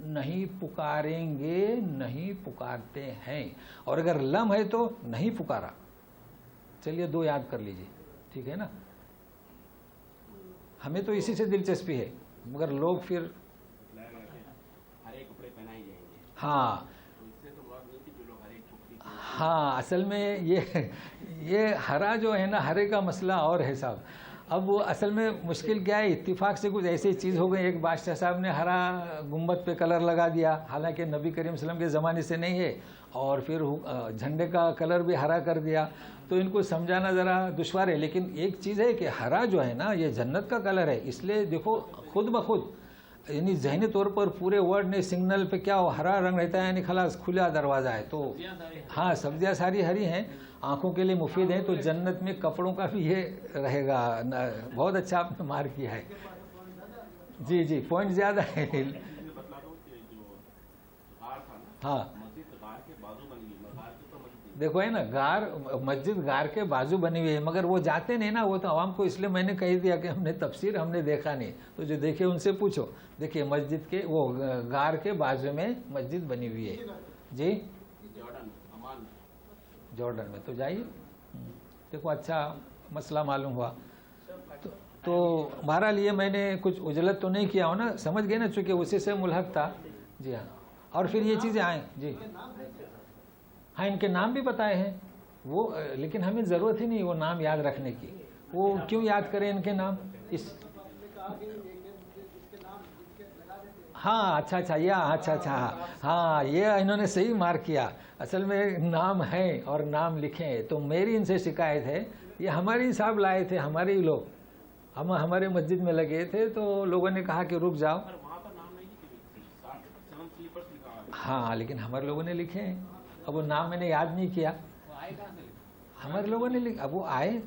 [SPEAKER 2] نہیں پکاریں گے, نہیں پکارتے ہیں. اور اگر لم ہے تو نہیں پکارا. چلیے 2 یاد کر لیجئے, ٹھیک ہے نا. ہمیں تو اسی سے دلچسپی ہے, مگر لوگ پھر
[SPEAKER 3] ہرے کپڑے پہنائے جائیں گے.
[SPEAKER 2] ہاں
[SPEAKER 3] تو اس سے تو مراد نہیں کہ جو لوگ ہرے ٹوپی
[SPEAKER 2] ہاں, اصل میں یہ ہرا جو ہے نا, ہرے کا مسئلہ اور ہے صاحب. اب وہ اصل میں مشکل کیا ہے, اتفاق سے کچھ ایسی چیز ہو گئی. ایک بادشاہ صاحب نے ہرا گنبد پہ کلر لگا دیا, حالانکہ نبی کریم صلی اللہ علیہ وسلم کے زمانے سے نہیں ہے, اور پھر جھنڈے کا کلر بھی ہرا کر دیا. تو ان کو سمجھانا ذرا دشوار ہے. لیکن ایک چیز ہے کہ ہرا جو ہے نا یہ جنت کا کلر ہے, اس لیے دیکھو خود بخود یعنی ذہنی طور پر پورے ورلڈ نے سگنل پہ کیا ہرا رنگ رہتا ہے, یعنی خلاص کھلا دروازہ ہے. تو ہاں, سبزیاں ساری ہری ہیں, آنکھوں کے لیے مفید ہیں. تو جنت میں کپڑوں کا بھی یہ رہے گا. بہت اچھا آپ نے مار کیا ہے. جی جی, پوائنٹ زیادہ ہے.
[SPEAKER 3] بتلا دو کہ جو غار تھا نا,
[SPEAKER 2] ہاں
[SPEAKER 3] مسجد غار کے بازو بنی ہوئی, غار کی تو مسجد
[SPEAKER 2] دیکھو ہے نا, مسجد غار کے بازو بنی ہوئی ہے, مگر وہ جاتے نہیں نا, وہ تو عوام کو. اس لیے میں نے کہہ دیا کہ ہم نے تفسیر ہم نے دیکھا نہیں, تو جو دیکھے ان سے پوچھو. دیکھیے مسجد کے وہ غار کے بازو میں مسجد بنی ہوئی ہے. جی
[SPEAKER 3] جارڈن امان
[SPEAKER 2] جارڈن میں, تو جائیے. دیکھو اچھا مسئلہ معلوم ہوا. تو بہرحال یہ میں نے کچھ اجلت تو نہیں کیا ہوں نا, سمجھ گئے نا, چونکہ اسی سے ملحق تھا. جی ہاں, اور پھر یہ چیزیں آئیں. جی ہاں, ان کے نام بھی بتائے ہیں وہ, لیکن ہمیں ضرورت ہی نہیں وہ نام یاد رکھنے کی. وہ کیوں یاد کریں ان کے نام. اس ہاں اچھا اچھا, یہ اچھا اچھا, ہاں یہ انہوں نے صحیح مار کیا. اصل میں نام ہیں اور نام لکھیں. تو میری ان سے شکایت ہے, یہ ہماری صاحب لائے تھے, ہمارے ہی لوگ, ہم ہمارے مسجد میں لگے تھے, تو لوگوں نے کہا کہ رک جاؤ.
[SPEAKER 3] پر وہاں پر نام نہیں لکھے, 7 سلیپرس لکھا ہوا ہے.
[SPEAKER 2] ہاں, لیکن ہمارے لوگوں نے لکھے ہیں. اب وہ نام میں نے یاد نہیں کیا,
[SPEAKER 3] وہ آئے کہاں سے لکھے؟
[SPEAKER 2] ہمارے لوگوں نے لکھا. اب وہ آئے,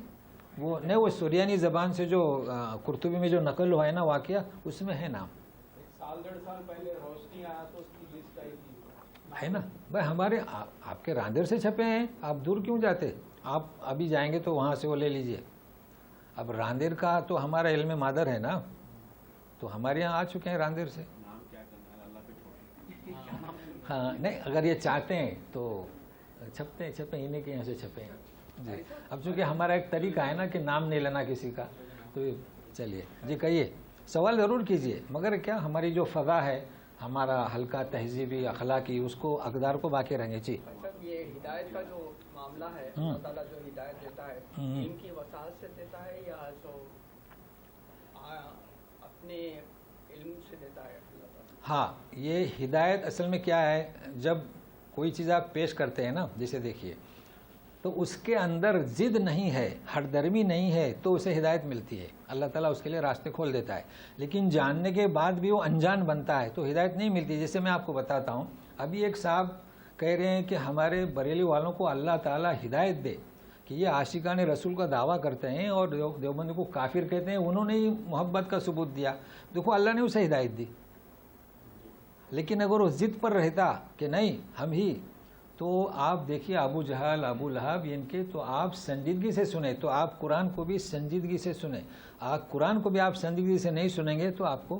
[SPEAKER 2] وہ نہیں, وہ سریانی زبان سے جو قرطبی میں جو نقل ہوا ہے نا واقعہ, اس میں ہے نام.
[SPEAKER 4] 1.5 سال پہلے روشنی آیا تو اس کی لسٹ آئی تھی,
[SPEAKER 2] ہے نا بھائی. ہمارے آپ کے راندر سے چھپے ہیں, آپ دور کیوں جاتے. آپ ابھی جائیں گے تو وہاں سے وہ لے لیجئے. اب راندر کا تو ہمارا علم مادر ہے نا, تو ہمارے یہاں آ چکے ہیں راندر سے.
[SPEAKER 3] نام کیا کرنا ہے, اللہ پہ چھوڑیں.
[SPEAKER 2] ہاں نہیں, اگر یہ چاہتے ہیں تو چھپتے انہیں کے یہاں سے چھپے ہیں. جی, اب چونکہ ہمارا ایک طریقہ ہے نا کہ نام نہیں لینا کسی کا, تو چلیے جی کہیے, سوال ضرور کیجئے. مگر کیا ہماری جو فضا ہے, ہمارا ہلکا تہذیبی اخلاقی, اس کو اقدار کو باقی رہیں گے. جی
[SPEAKER 5] یہ ہدایت کا جو معاملہ ہے, اللہ تعالیٰ جو ہدایت دیتا ہے, ان کی وساعت سے دیتا ہے یا جو اپنے علم سے دیتا ہے اللہ تعالیٰ؟
[SPEAKER 2] ہاں, یہ ہدایت اصل میں کیا ہے, جب کوئی چیز آپ پیش کرتے ہیں نا, جیسے دیکھیے, تو اس کے اندر ضد نہیں ہے, ہٹ درمی نہیں ہے, تو اسے ہدایت ملتی ہے. اللہ تعالیٰ اس کے لیے راستے کھول دیتا ہے. لیکن جاننے کے بعد بھی وہ انجان بنتا ہے تو ہدایت نہیں ملتی. جیسے میں آپ کو بتاتا ہوں, ابھی ایک صاحب کہہ رہے ہیں کہ ہمارے بریلی والوں کو اللہ تعالیٰ ہدایت دے, کہ یہ عاشقان رسول کا دعویٰ کرتے ہیں اور دیوبند کو کافر کہتے ہیں, انہوں نے ہی محبت کا ثبوت دیا. دیکھو اللہ نے اسے ہدایت دی, لیکن اگر وہ ضد پر رہتا کہ نہیں ہم ہی, تو آپ دیکھیے ابو جہل, ابو لہب, ان کے تو آپ سنجیدگی سے سنیں, تو آپ قرآن کو بھی سنجیدگی سے سنیں. آپ قرآن کو بھی آپ سنجیدگی سے نہیں سنیں گے تو آپ کو